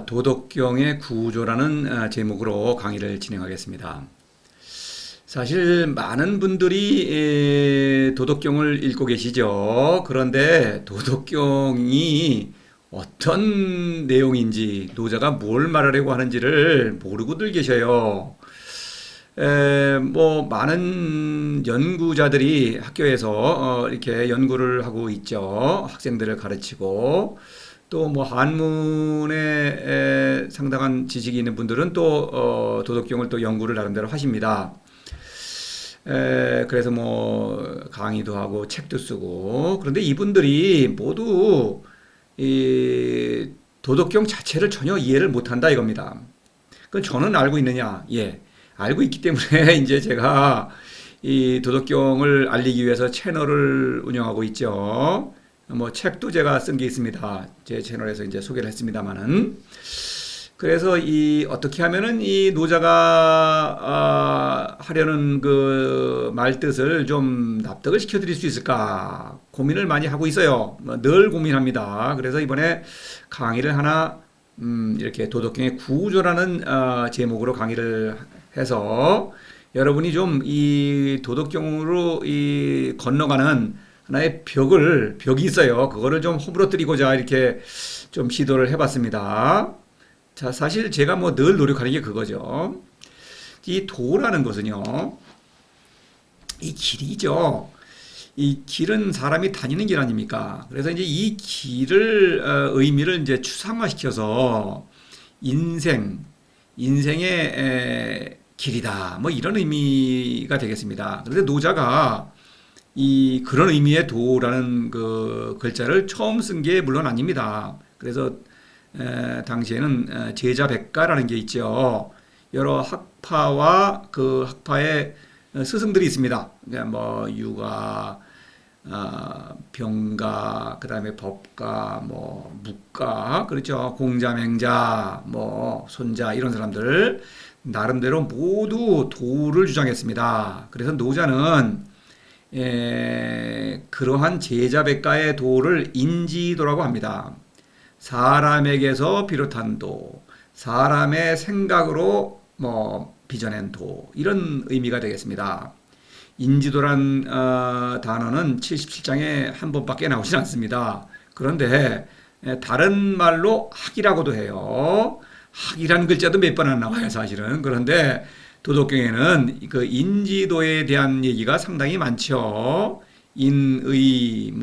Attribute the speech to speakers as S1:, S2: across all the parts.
S1: 도덕경의 구조라는 제목으로 강의를 진행하겠습니다. 사실 많은 분들이 도덕경을 읽고 계시죠. 그런데 도덕경이 어떤 내용인지, 노자가 뭘 말하려고 하는지를 모르고들 계셔요. 많은 연구자들이 학교에서 이렇게 연구를 하고 있죠. 학생들을 가르치고, 또 한문에 상당한 지식이 있는 분들은 또 도덕경을 또 연구를 나름대로 하십니다. 그래서 강의도 하고 책도 쓰고, 그런데 이분들이 모두 이 도덕경 자체를 전혀 이해를 못한다 이겁니다. 그건 저는 알고 있느냐? 예, 알고 있기 때문에 이제 제가 이 도덕경을 알리기 위해서 채널을 운영하고 있죠. 책도 제가 쓴 게 있습니다. 제 채널에서 이제 소개를 했습니다만은. 그래서 어떻게 하면은 이 노자가 하려는 그 말뜻을 좀 납득을 시켜드릴 수 있을까 고민을 많이 하고 있어요. 늘 고민합니다. 그래서 이번에 강의를 하나 이렇게 도덕경의 구조라는 제목으로 강의를 해서 여러분이 좀 이 도덕경으로 건너가는 하나의 벽이 있어요. 그거를 좀 허물어뜨리고자 이렇게 좀 시도를 해봤습니다. 자, 사실 제가 늘 노력하는 게 그거죠. 이 도라는 것은요, 이 길이죠. 이 길은 사람이 다니는 길 아닙니까? 그래서 이제 이 길을, 의미를 이제 추상화시켜서 인생의 길이다. 이런 의미가 되겠습니다. 그런데 노자가 그런 의미의 도라는 그 글자를 처음 쓴 게 물론 아닙니다. 그래서 당시에는 제자백가라는 게 있죠. 여러 학파와 그 학파의 스승들이 있습니다. 그러니까 유가, 병가, 그다음에 법가, 묵가, 그렇죠. 공자, 맹자, 손자 이런 사람들 나름대로 모두 도를 주장했습니다. 그래서 노자는 그러한 제자백가의 도를 인지도라고 합니다. 사람에게서 비롯한 도, 사람의 생각으로 빚어낸 도, 이런 의미가 되겠습니다. 인지도란 단어는 77장에 한 번밖에 나오지 않습니다. 그런데 다른 말로 학이라고도 해요. 학이라는 글자도 몇 번 안 나와요, 사실은. 그런데 도덕경에는 그 인지도에 대한 얘기가 상당히 많죠. 인의,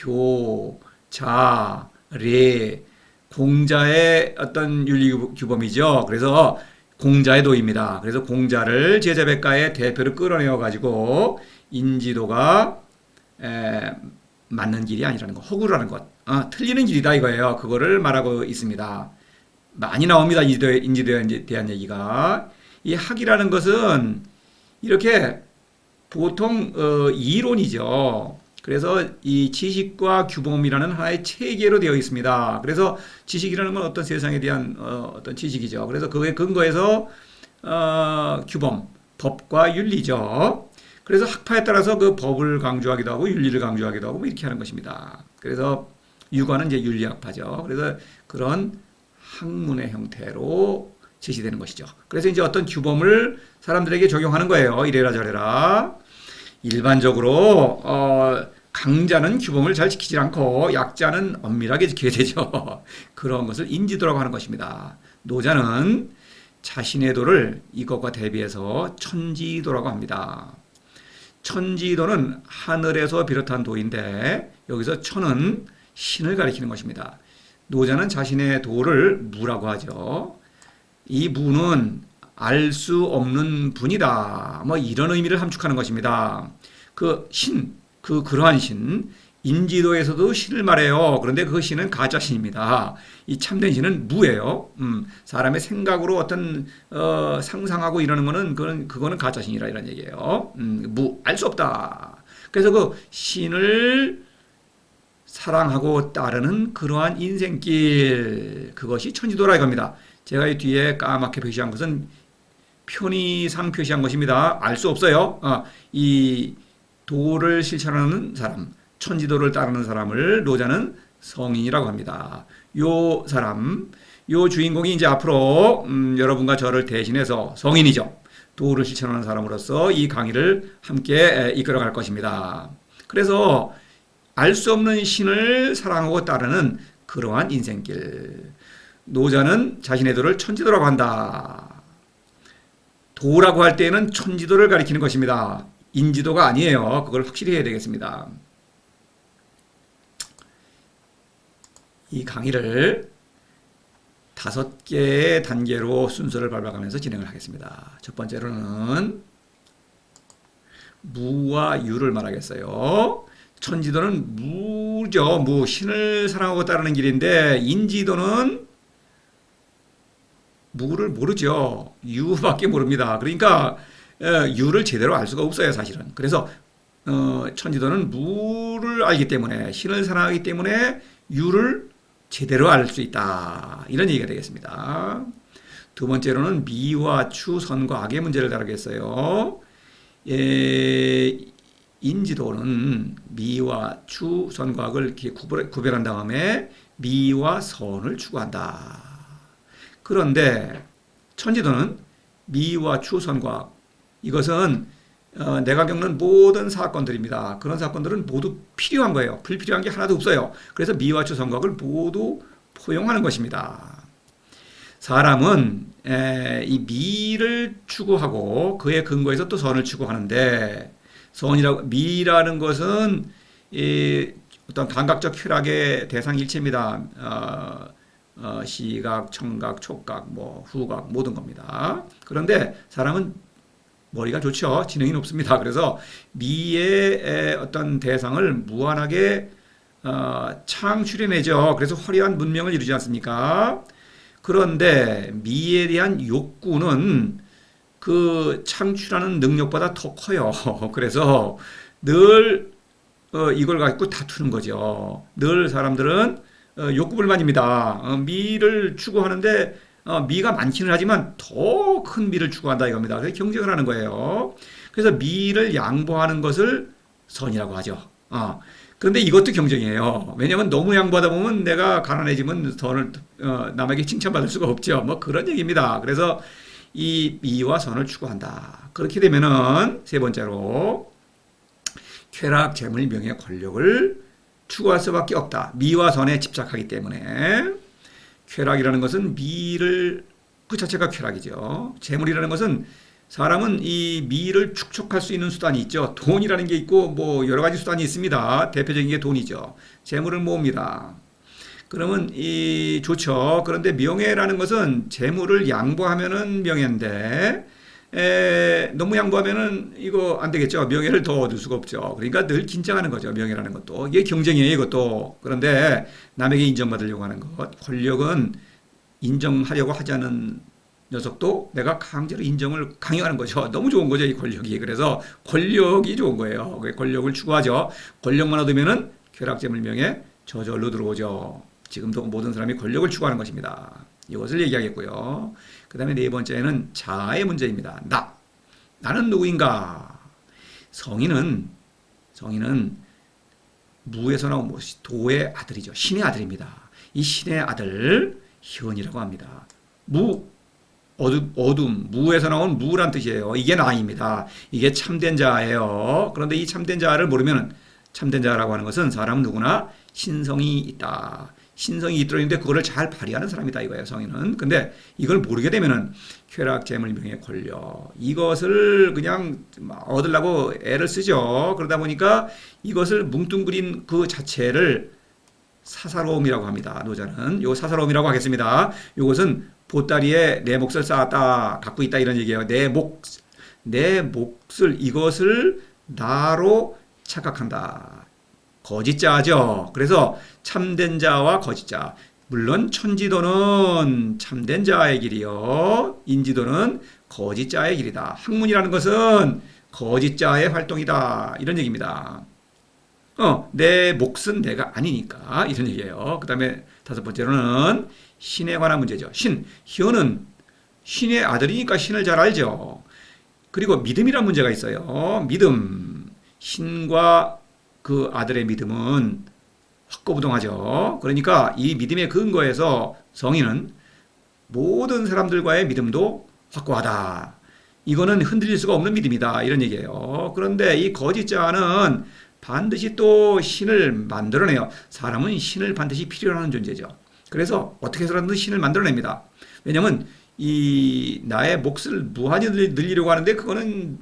S1: 효, 자, 례, 공자의 어떤 윤리규범이죠. 그래서 공자의 도입니다. 그래서 공자를 제자백가의 대표로 끌어내어 가지고 인지도가 맞는 길이 아니라는 것, 허구라는 것, 틀리는 길이다 이거예요. 그거를 말하고 있습니다. 많이 나옵니다. 인지도에 대한 얘기가. 이 학이라는 것은 이렇게 보통 이론이죠. 그래서 이 지식과 규범이라는 하나의 체계로 되어 있습니다. 그래서 지식이라는 건 어떤 세상에 대한 어떤 지식이죠. 그래서 그거에 근거해서 규범, 법과 윤리죠. 그래서 학파에 따라서 그 법을 강조하기도 하고 윤리를 강조하기도 하고 이렇게 하는 것입니다. 그래서 유가는 이제 윤리학파죠. 그래서 그런 학문의 형태로 제시되는 것이죠. 그래서 이제 어떤 규범을 사람들에게 적용하는 거예요. 이래라 저래라. 일반적으로 강자는 규범을 잘 지키지 않고 약자는 엄밀하게 지켜야 되죠. 그런 것을 인지도라고 하는 것입니다. 노자는 자신의 도를 이것과 대비해서 천지도라고 합니다. 천지도는 하늘에서 비롯한 도인데 여기서 천은 신을 가리키는 것입니다. 노자는 자신의 도를 무라고 하죠. 이 무는 알 수 없는 분이다. 이런 의미를 함축하는 것입니다. 그러한 신, 인지도에서도 신을 말해요. 그런데 그 신은 가짜 신입니다. 이 참된 신은 무예요. 사람의 생각으로 어떤 상상하고 이러는 거는 그거는 가짜 신이라 이런 얘기예요. 알 수 없다. 그래서 그 신을 사랑하고 따르는 그러한 인생길, 그것이 천지도라 이겁니다. 제가 이 뒤에 까맣게 표시한 것은 편의상 표시한 것입니다. 알 수 없어요. 이 도를 실천하는 사람, 천지도를 따르는 사람을 노자는 성인이라고 합니다. 요 사람, 요 주인공이 이제 앞으로 여러분과 저를 대신해서 성인이죠. 도를 실천하는 사람으로서 이 강의를 함께 이끌어갈 것입니다. 그래서 알 수 없는 신을 사랑하고 따르는 그러한 인생길. 노자는 자신의 도를 천지도라고 한다. 도라고 할 때에는 천지도를 가리키는 것입니다. 인지도가 아니에요. 그걸 확실히 해야 되겠습니다. 이 강의를 5개의 단계로 순서를 밟아가면서 진행을 하겠습니다. 첫 번째로는 무와 유를 말하겠어요. 천지도는 무죠. 무, 신을 사랑하고 따르는 길인데 인지도는 무를 모르죠. 유밖에 모릅니다. 그러니까 유를 제대로 알 수가 없어요, 사실은. 그래서 천지도는 무를 알기 때문에, 신을 사랑하기 때문에 유를 제대로 알 수 있다. 이런 얘기가 되겠습니다. 두 번째로는 미와 추, 선과 악의 문제를 다루겠어요. 인지도는 미와 추, 선과 악을 이렇게 구별한 다음에 미와 선을 추구한다. 그런데 천지도는 미와 추, 선과 악, 이것은 내가 겪는 모든 사건들입니다. 그런 사건들은 모두 필요한 거예요. 불필요한 게 하나도 없어요. 그래서 미와 추, 선과 악을 모두 포용하는 것입니다. 사람은 이 미를 추구하고 그의 근거에서 또 선을 추구하는데, 미라는 것은 어떤 감각적 쾌락의 대상 일체입니다. 시각, 청각, 촉각, 후각 모든 겁니다. 그런데 사람은 머리가 좋죠. 지능이 높습니다. 그래서 미의 어떤 대상을 무한하게 창출해내죠. 그래서 화려한 문명을 이루지 않습니까? 그런데 미에 대한 욕구는 그 창출하는 능력보다 더 커요. 그래서 늘 이걸 갖고 다투는 거죠. 늘 사람들은 욕구불만입니다. 미를 추구하는데 미가 많기는 하지만 더 큰 미를 추구한다 이겁니다. 그래서 경쟁을 하는 거예요. 그래서 미를 양보하는 것을 선이라고 하죠. 그런데 이것도 경쟁이에요. 왜냐하면 너무 양보하다 보면 내가 가난해지면 선을 남에게 칭찬받을 수가 없죠. 그런 얘기입니다. 그래서 이 미와 선을 추구한다. 그렇게 되면은 세 번째로 쾌락, 재물, 명예, 권력을 추구할 수밖에 없다. 미와 선에 집착하기 때문에. 쾌락이라는 것은 미를 그 자체가 쾌락이죠. 재물이라는 것은 사람은 이 미를 축적할 수 있는 수단이 있죠. 돈이라는 게 있고 여러 가지 수단이 있습니다. 대표적인 게 돈이죠. 재물을 모읍니다. 그러면 좋죠. 그런데 명예라는 것은 재물을 양보하면은 명예인데 너무 양보하면은 이거 안 되겠죠. 명예를 더 얻을 수가 없죠. 그러니까 늘 긴장하는 거죠. 명예라는 것도. 이게 경쟁이에요, 이것도. 그런데 남에게 인정받으려고 하는 것. 권력은 인정하려고 하지 않은 녀석도 내가 강제로 인정을 강요하는 거죠. 너무 좋은 거죠, 이 권력이. 그래서 권력이 좋은 거예요. 권력을 추구하죠. 권력만 얻으면은 쾌락재물 명예 저절로 들어오죠. 지금도 모든 사람이 권력을 추구하는 것입니다. 이것을 얘기하겠고요. 그 다음에 네 번째는 자아의 문제입니다. 나는 누구인가? 성인은 무에서 나온 도의 아들이죠. 신의 아들입니다. 이 신의 아들 현이라고 합니다. 어둠, 무에서 나온 무란 뜻이에요. 이게 나입니다. 이게 참된 자예요. 그런데 이 참된 자를 모르면, 참된 자라고 하는 것은 사람 누구나 신성이 있다. 신성이 들어있는데 그거를 잘 발휘하는 사람이다 이거예요, 성인은. 근데 이걸 모르게 되면은 쾌락, 재물, 명예, 권력 이것을 그냥 얻으려고 애를 쓰죠. 그러다 보니까 이것을 뭉뚱그린 그 자체를 사사로움이라고 합니다. 노자는 요 사사로움이라고 하겠습니다. 이것은 보따리에 내 몫을 쌓았다, 갖고 있다 이런 얘기예요. 내 몫을 이것을 나로 착각한다. 거짓자죠. 그래서 참된 자와 거짓자. 물론 천지도는 참된 자의 길이요. 인지도는 거짓자의 길이다. 학문이라는 것은 거짓자의 활동이다. 이런 얘기입니다. 내 몫은 내가 아니니까 이런 얘기예요. 그 다음에 다섯 번째로는 신에 관한 문제죠. 현은 신의 아들이니까 신을 잘 알죠. 그리고 믿음이라는 문제가 있어요. 믿음. 신과 그 아들의 믿음은 확고부동하죠. 그러니까 이 믿음의 근거에서 성인은 모든 사람들과의 믿음도 확고하다. 이거는 흔들릴 수가 없는 믿음이다. 이런 얘기예요. 그런데 이 거짓자는 반드시 또 신을 만들어내요. 사람은 신을 반드시 필요로 하는 존재죠. 그래서 어떻게 해서라도 신을 만들어냅니다. 왜냐하면 이 나의 몫을 무한히 늘리려고 하는데 그거는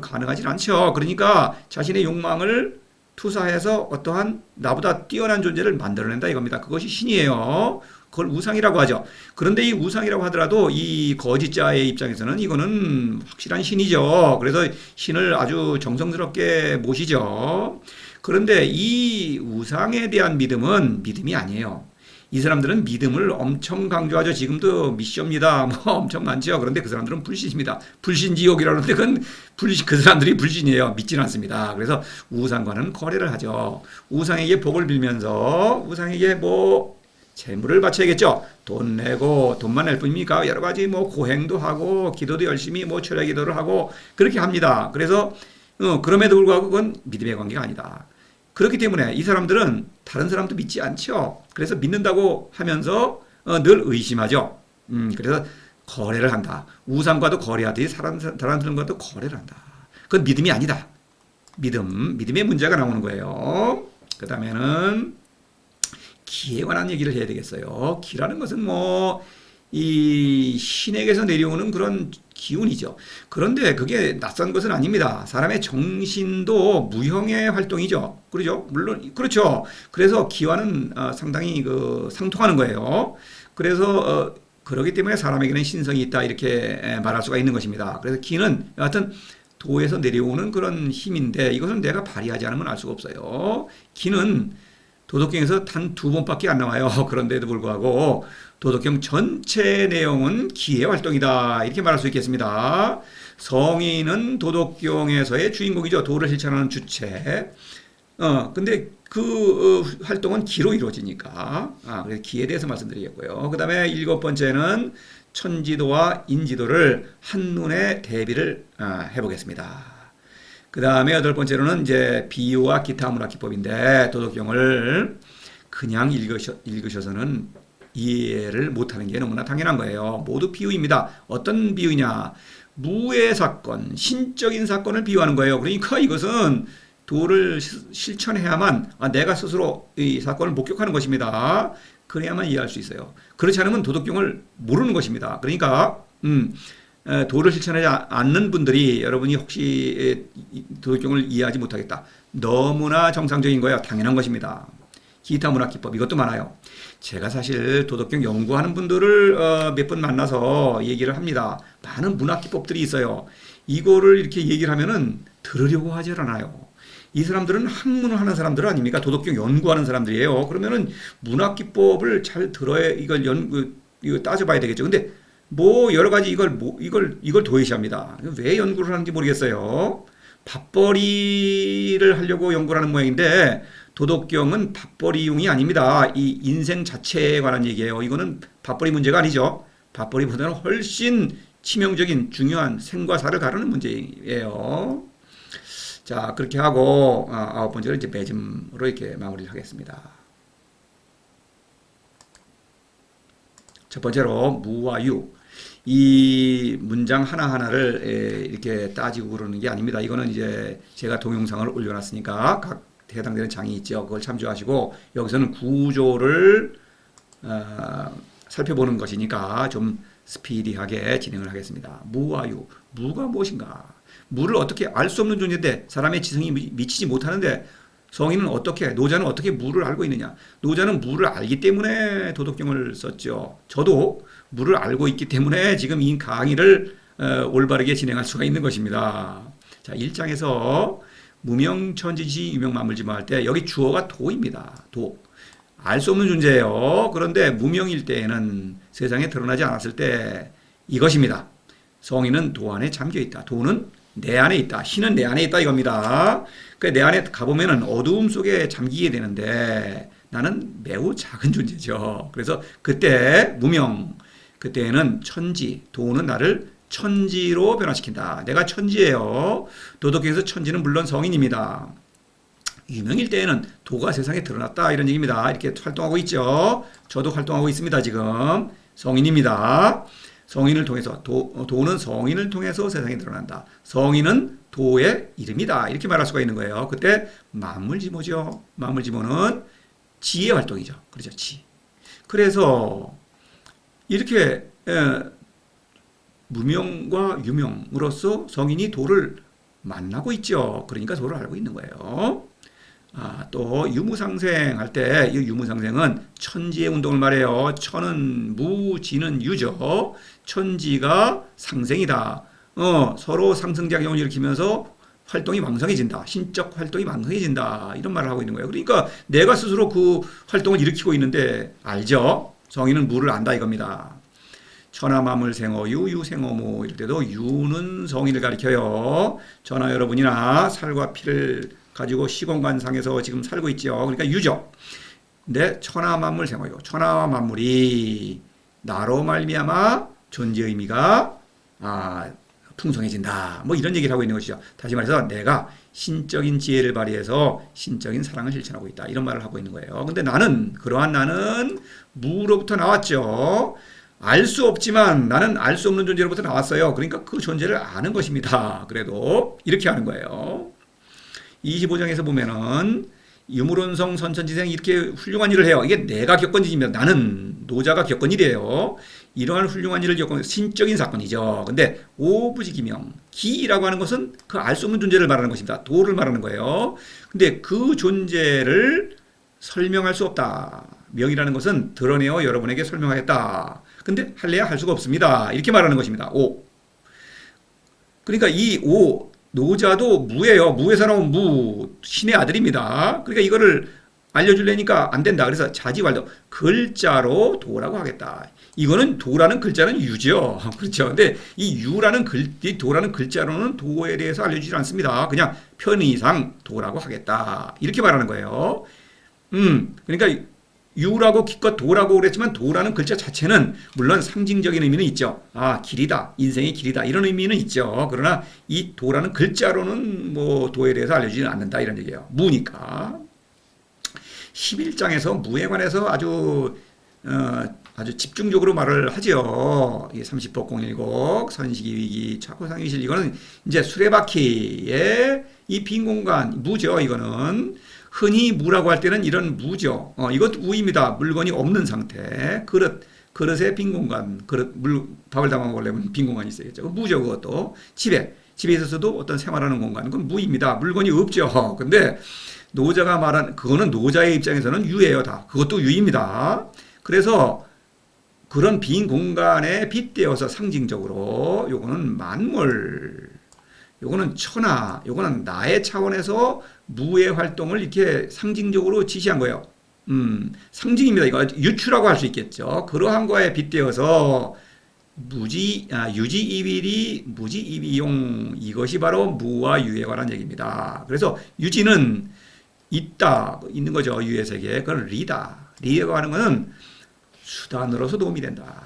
S1: 가능하진 않죠. 그러니까 자신의 욕망을 투사해서 어떠한 나보다 뛰어난 존재를 만들어낸다 이겁니다. 그것이 신이에요. 그걸 우상이라고 하죠. 그런데 이 우상이라고 하더라도 이 거짓자의 입장에서는 이거는 확실한 신이죠. 그래서 신을 아주 정성스럽게 모시죠. 그런데 이 우상에 대한 믿음은 믿음이 아니에요. 이 사람들은 믿음을 엄청 강조하죠. 지금도 미션입니다. 뭐 엄청 많죠. 그런데 그 사람들은 불신입니다. 불신지옥이라는데 그건 그 사람들이 불신이에요. 믿지는 않습니다. 그래서 우상과는 거래를 하죠. 우상에게 복을 빌면서 우상에게 뭐 재물을 바쳐야겠죠. 돈 내고 돈만 낼 뿐입니까? 여러 가지 뭐 고행도 하고 기도도 열심히 뭐 철야 기도를 하고 그렇게 합니다. 그래서 그럼에도 불구하고 그건 믿음의 관계가 아니다. 그렇기 때문에 이 사람들은 다른 사람도 믿지 않죠. 그래서 믿는다고 하면서 늘 의심하죠. 그래서 거래를 한다. 우상과도 거래하듯이 다른 사람들과도 거래를 한다. 그건 믿음이 아니다. 믿음의 문제가 나오는 거예요. 그 다음에는 기에 관한 얘기를 해야 되겠어요. 기라는 것은 뭐 이 신에게서 내려오는 그런 기운이죠. 그런데 그게 낯선 것은 아닙니다. 사람의 정신도 무형의 활동이죠. 그렇죠? 물론 그렇죠. 그래서 기와는 상당히 상통하는 거예요. 그래서 그렇기 때문에 사람에게는 신성이 있다 이렇게 말할 수가 있는 것입니다. 그래서 기는 여하튼 도에서 내려오는 그런 힘인데 이것은 내가 발휘하지 않으면 알 수가 없어요. 기는 도덕경에서 단 2번밖에 안 나와요. 그런데도 불구하고 도덕경 전체 내용은 기의 활동이다. 이렇게 말할 수 있겠습니다. 성인은 도덕경에서의 주인공이죠. 도를 실천하는 주체. 근데 그 활동은 기로 이루어지니까. 그래서 기에 대해서 말씀드리겠고요. 그 다음에 7번째는 천지도와 인지도를 한눈에 대비를 해보겠습니다. 그 다음에 8번째로는 이제 비유와 기타 문학기법인데 도덕경을 그냥 읽으셔서는 이해를 못하는 게 너무나 당연한 거예요. 모두 비유입니다. 어떤 비유냐? 무의 사건, 신적인 사건을 비유하는 거예요. 그러니까 이것은 도를 실천해야만 내가 스스로 이 사건을 목격하는 것입니다. 그래야만 이해할 수 있어요. 그렇지 않으면 도덕경을 모르는 것입니다. 그러니까 도를 실천하지 않는 분들이 여러분이 혹시 도덕경을 이해하지 못하겠다. 너무나 정상적인 거예요. 당연한 것입니다. 기타 문학기법 이것도 많아요. 제가 사실 도덕경 연구하는 분들을 몇 번 만나서 얘기를 합니다. 많은 문학기법들이 있어요. 이거를 이렇게 얘기를 하면은 들으려고 하질 않아요. 이 사람들은 학문을 하는 사람들 아닙니까? 도덕경 연구하는 사람들이에요. 그러면은 문학기법을 잘 들어야 이거 따져봐야 되겠죠. 근데 뭐 여러 가지 이걸 도외시합니다. 왜 연구를 하는지 모르겠어요. 밥벌이를 하려고 연구를 하는 모양인데 도덕경은 밥벌이용이 아닙니다. 이 인생 자체에 관한 얘기예요. 이거는 밥벌이 문제가 아니죠. 밥벌이보다는 훨씬 치명적인 중요한 생과 사를 가르는 문제예요. 자, 그렇게 하고 9번째로 이제 매점으로 이렇게 마무리를 하겠습니다. 첫 번째로 무와 유. 이 문장 하나하나를 이렇게 따지고 그러는 게 아닙니다. 이거는 이제 제가 동영상을 올려놨으니까 각 해당되는 장이 있죠. 그걸 참조하시고 여기서는 구조를 살펴보는 것이니까 좀 스피디하게 진행을 하겠습니다. 무와 유. 무가 무엇인가? 무를 어떻게 알 수 없는 존재인데 사람의 지성이 미치지 못하는데 성인은 어떻게, 노자는 어떻게 무를 알고 있느냐? 노자는 무를 알기 때문에 도덕경을 썼죠. 저도 무를 알고 있기 때문에 지금 이 강의를 올바르게 진행할 수가 있는 것입니다. 자, 1장에서 무명천지지 유명만물지마 할 때 여기 주어가 도입니다. 도. 알 수 없는 존재예요. 그런데 무명일 때에는 세상에 드러나지 않았을 때 이것입니다. 성인은 도 안에 잠겨 있다. 도는 내 안에 있다. 신은 내 안에 있다 이겁니다. 내 안에 가보면은 어두움 속에 잠기게 되는데 나는 매우 작은 존재죠. 그래서 그때 무명, 그때는 천지, 도는 나를 천지로 변화시킨다. 내가 천지예요. 도덕경에서 천지는 물론 성인입니다. 유명일 때에는 도가 세상에 드러났다 이런 얘기입니다. 이렇게 활동하고 있죠. 저도 활동하고 있습니다. 지금 성인입니다. 성인을 통해서 도는 성인을 통해서 세상에 드러난다. 성인은 도의 이름이다. 이렇게 말할 수가 있는 거예요. 그때 만물지모죠. 만물지모는 지의 활동이죠. 그렇죠. 지. 그래서 이렇게 무명과 유명으로서 성인이 도를 만나고 있죠. 그러니까 도를 알고 있는 거예요. 또 유무상생 할 때 이 유무상생은 천지의 운동을 말해요. 천은 무, 지는 유죠. 천지가 상생이다. 서로 상승작용을 일으키면서 활동이 왕성해진다. 신적 활동이 왕성해진다. 이런 말을 하고 있는 거예요. 그러니까 내가 스스로 그 활동을 일으키고 있는데 알죠? 성인은 무를 안다 이겁니다. 천하만물생어유 유생어무 이럴 때도 유는 성인을 가리켜요. 저나 여러분이나 살과 피를 가지고 시공간상에서 지금 살고 있죠. 그러니까 유죠. 근데 천하만물생어유 천하와 만물이 나로 말미암아 존재 의미가 풍성해진다. 뭐 이런 얘기를 하고 있는 것이죠. 다시 말해서 내가 신적인 지혜를 발휘해서 신적인 사랑을 실천하고 있다. 이런 말을 하고 있는 거예요. 근데 그러한 나는 무로부터 나왔죠. 알 수 없지만 나는 알 수 없는 존재로부터 나왔어요. 그러니까 그 존재를 아는 것입니다. 그래도 이렇게 하는 거예요. 25장에서 보면은 유물원성 선천지생 이렇게 훌륭한 일을 해요. 이게 내가 겪은 일입니다. 나는 노자가 겪은 일이에요. 이러한 훌륭한 일을 겪은 신적인 사건이죠. 근데 오부지기명 기라고 하는 것은 그 알 수 없는 존재를 말하는 것입니다. 도를 말하는 거예요. 근데 그 존재를 설명할 수 없다. 명이라는 것은 드러내어 여러분에게 설명하겠다. 근데 할래야 할 수가 없습니다. 이렇게 말하는 것입니다. 오. 그러니까 이 오 노자도 무예요. 무에서 나온 무 신의 아들입니다. 그러니까 이거를 알려주려니까 안 된다. 그래서 자지왈도 글자로 도라고 하겠다. 이거는 도라는 글자는 유죠. 그렇죠. 근데 이 도라는 글자로는 도에 대해서 알려주지 않습니다. 그냥 편의상 도라고 하겠다. 이렇게 말하는 거예요. 그러니까 유라고 기껏 도라고 그랬지만 도라는 글자 자체는 물론 상징적인 의미는 있죠. 길이다. 인생의 길이다. 이런 의미는 있죠. 그러나 이 도라는 글자로는 뭐 도에 대해서 알려주지는 않는다. 이런 얘기예요. 무니까. 11장에서 무에 관해서 아주 집중적으로 말을 하죠. 이 30법 공일곡, 선식이 위기, 차고상위실 이거는 이제 수레바퀴의 이 빈 공간 무죠. 이거는 흔히 무라고 할 때는 이런 무죠. 이것도 무입니다. 물건이 없는 상태. 그릇의 빈 공간. 밥을 담아 먹으려면 빈 공간이 있어야죠. 무죠. 그것도 집에 있어서도 어떤 생활하는 공간. 그건 무입니다. 물건이 없죠. 근데 노자가 말한 그거는 노자의 입장에서는 유예요. 다. 그것도 유입니다. 그래서 그런 빈 공간에 빗대어서 상징적으로 요거는 만물, 요거는 천하, 요거는 나의 차원에서 무의 활동을 이렇게 상징적으로 지시한 거예요. 상징입니다. 이거 유추라고 할 수 있겠죠. 그러한 거에 빗대어서 유지이비리 무지이비용 이것이 바로 무와 유에 관한 얘기입니다. 그래서 유지는 있는 거죠. 유의 세계. 그건 리다. 리라고 하는 것은 수단으로서 도움이 된다.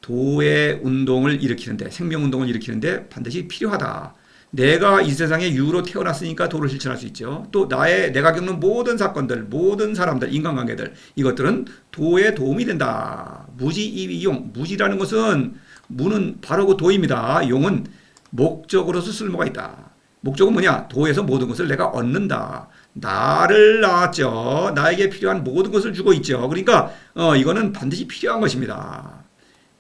S1: 도의 운동을 일으키는데, 생명운동을 일으키는데 반드시 필요하다. 내가 이 세상에 유로 태어났으니까 도를 실천할 수 있죠. 또 내가 겪는 모든 사건들, 모든 사람들, 인간관계들, 이것들은 도에 도움이 된다. 무지이용. 무지라는 것은, 무는 바로 그 도입니다. 용은 목적으로서 쓸모가 있다. 목적은 뭐냐? 도에서 모든 것을 내가 얻는다. 나를 낳았죠. 나에게 필요한 모든 것을 주고 있죠. 그러니까 이거는 반드시 필요한 것입니다.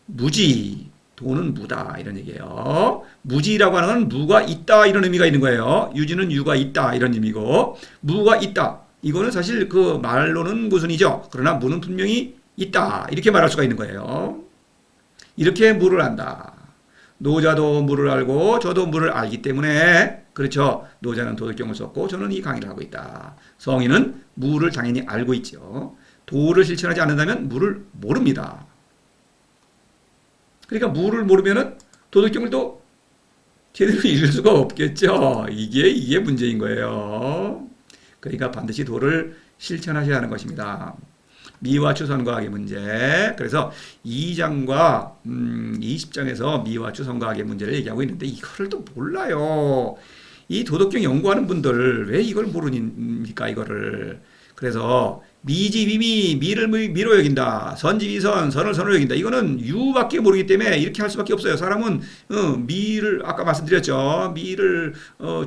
S1: 무지, 도는 무다 이런 얘기예요. 무지라고 하는 건 무가 있다 이런 의미가 있는 거예요. 유지는 유가 있다 이런 의미고 무가 있다. 이거는 사실 그 말로는 무슨이죠. 그러나 무는 분명히 있다 이렇게 말할 수가 있는 거예요. 이렇게 무를 안다. 노자도 무를 알고 저도 무를 알기 때문에 그렇죠. 노자는 도덕경을 썼고 저는 이 강의를 하고 있다. 성인은 무를 당연히 알고 있죠. 도를 실천하지 않는다면 무를 모릅니다. 그러니까 무를 모르면은 도덕경을 또 제대로 읽을 수가 없겠죠. 이게 문제인 거예요. 그러니까 반드시 도를 실천하셔야 하는 것입니다. 미와 추선과학의 문제. 그래서 2장과 20장에서 미와 추선과학의 문제를 얘기하고 있는데 이거를 또 몰라요. 이 도덕경 연구하는 분들 왜 이걸 모르니까 이거를. 그래서 미지미미 미를 미로 여긴다. 선지미선 선을 선으로 여긴다. 이거는 유밖에 모르기 때문에 이렇게 할 수밖에 없어요. 사람은 미를 아까 말씀드렸죠. 미를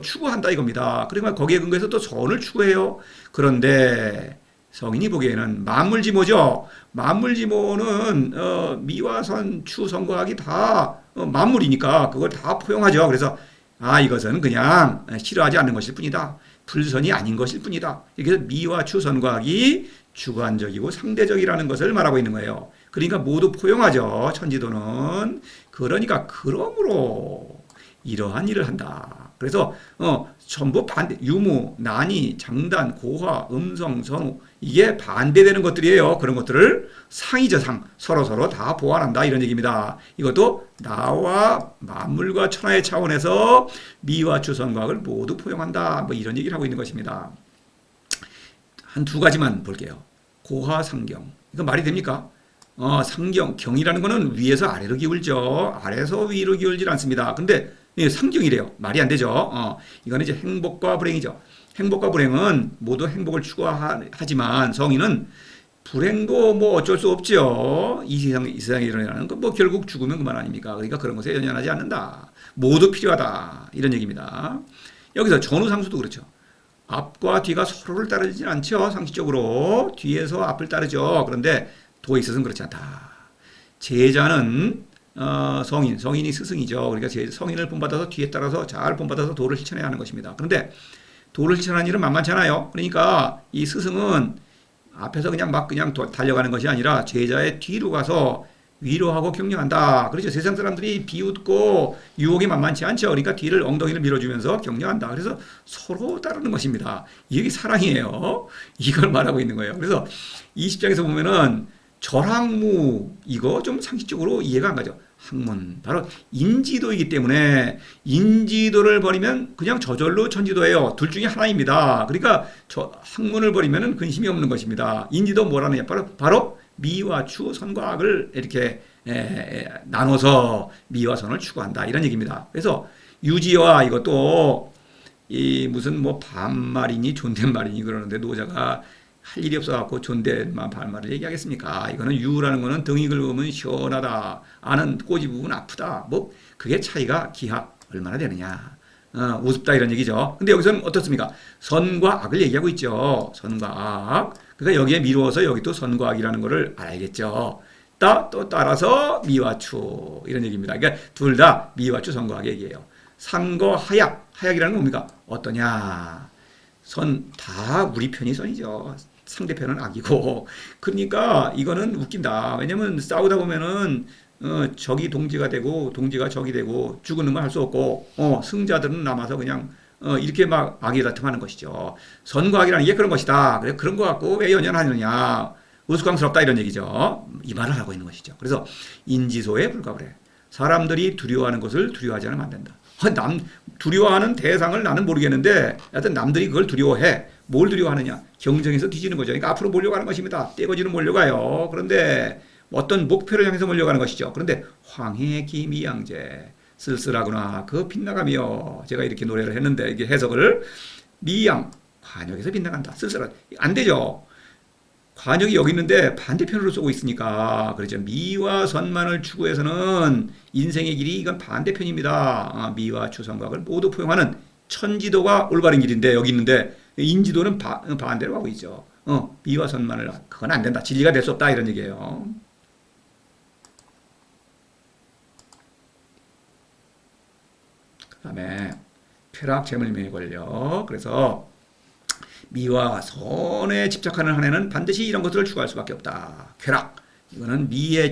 S1: 추구한다 이겁니다. 그러니까 거기에 근거해서 또 선을 추구해요. 그런데 성인이 보기에는 만물지모죠. 만물지모는 미와 선, 추, 선과학이 다 만물이니까 그걸 다 포용하죠. 그래서 이것은 그냥 싫어하지 않는 것일 뿐이다. 불선이 아닌 것일 뿐이다. 그래서 미와 추, 선과학이 주관적이고 상대적이라는 것을 말하고 있는 거예요. 그러니까 모두 포용하죠. 천지도는. 그러니까 그러므로 이러한 일을 한다. 그래서 전부 반대, 유무, 난이, 장단, 고화, 음성, 선우 이게 반대되는 것들이에요. 그런 것들을 상이죠, 상. 서로 다 보완한다 이런 얘기입니다. 이것도 나와 만물과 천하의 차원에서 미와 추선과학을 모두 포용한다. 뭐 이런 얘기를 하고 있는 것입니다. 한 두 가지만 볼게요. 고화, 상경. 이거 말이 됩니까? 상경, 경이라는 거는 위에서 아래로 기울죠. 아래에서 위로 기울질 않습니다. 근데 상경이래요. 말이 안 되죠. 이거는 이제 행복과 불행이죠. 행복과 불행은 모두 행복을 추구하지만 성인은 불행도 뭐 어쩔 수 없죠. 이 세상에 일어나는 건 뭐 결국 죽으면 그만 아닙니까? 그러니까 그런 것에 연연하지 않는다. 모두 필요하다. 이런 얘기입니다. 여기서 전후상수도 그렇죠. 앞과 뒤가 서로를 따르지 않죠. 상식적으로. 뒤에서 앞을 따르죠. 그런데 도에 있어서는 그렇지 않다. 제자는 성인이 스승이죠. 그러니까 성인을 본받아서 뒤에 따라서 잘 본받아서 도를 실천해야 하는 것입니다. 그런데 도를 실천하는 일은 만만찮아요. 그러니까 이 스승은 앞에서 그냥 달려가는 것이 아니라 제자의 뒤로 가서 위로하고 격려한다. 그렇죠. 세상 사람들이 비웃고 유혹이 만만치 않죠. 그러니까 뒤를 엉덩이를 밀어주면서 격려한다. 그래서 서로 따르는 것입니다. 이게 사랑이에요. 이걸 말하고 있는 거예요. 그래서 20장에서 보면은 절학무 이거 좀 상식적으로 이해가 안 가죠. 학문 바로 인지도이기 때문에 인지도를 버리면 그냥 저절로 천지도예요. 둘 중에 하나입니다. 그러니까 학문을 버리면 근심이 없는 것입니다. 인지도 뭐라느냐 바로 미와 추, 선과 악을 이렇게 나눠서 미와 선을 추구한다 이런 얘기입니다. 그래서 유지와 이것도 이 무슨 뭐 반말이니 존댓말이니 그러는데 노자가 할 일이 없어갖고 존댓말 반말을 얘기하겠습니까? 이거는 유라는 거는 등이 긁으면 시원하다. 아는 꼬지 부분 아프다. 뭐 그게 차이가 기하 얼마나 되느냐. 우습다 이런 얘기죠. 근데 여기서는 어떻습니까? 선과 악을 얘기하고 있죠. 선과 악. 그러니까 여기에 미루어서 여기 또 선과 악이라는 거를 알겠죠. 또 따라서 미와 추 이런 얘기입니다. 그러니까 둘 다 미와 추 선과 악 얘기예요. 상거 하약. 하약이라는 건 뭡니까? 어떠냐? 선 다 우리 편이 선이죠. 상대편은 악이고. 그러니까 이거는 웃긴다. 왜냐면 싸우다 보면은 적이 동지가 되고 동지가 적이 되고 죽는 건 할 수 없고 승자들은 남아서 그냥 이렇게 막 악이 다툼하는 것이죠. 선과 악이라는 게 그런 것이다. 그래 그런 거 갖고 왜 연연하느냐. 우스꽝스럽다 이런 얘기죠. 이 말을 하고 있는 것이죠. 그래서 인지소에 불과해. 사람들이 두려워하는 것을 두려워하지 않으면 안 된다. 두려워하는 대상을 나는 모르겠는데 하여튼 남들이 그걸 두려워해. 뭘 두려워하느냐? 경쟁에서 뒤지는 거죠. 그러니까 앞으로 몰려가는 것입니다. 떼거지는 몰려가요. 그런데 어떤 목표를 향해서 몰려가는 것이죠. 그런데 황해 기미양제 쓸쓸하구나 그 빗나가며 제가 이렇게 노래를 했는데 이게 해석을 미양 관역에서 빗나간다. 쓸쓸한 안 되죠. 관역이 여기 있는데 반대편으로 쏘고 있으니까 그렇죠. 미와 선만을 추구해서는 인생의 길이 이건 반대편입니다. 미와 추선과학을 모두 포용하는 천지도가 올바른 길인데 여기 있는데 인지도는 반대로 가고 있죠. 미와 선만을 그건 안 된다. 진리가 될 수 없다 이런 얘기예요. 그 다음에 쾌락 재물명의 권력. 그래서 미와 선에 집착하는 한 해는 반드시 이런 것들을 추구할 수밖에 없다. 쾌락. 이거는 미의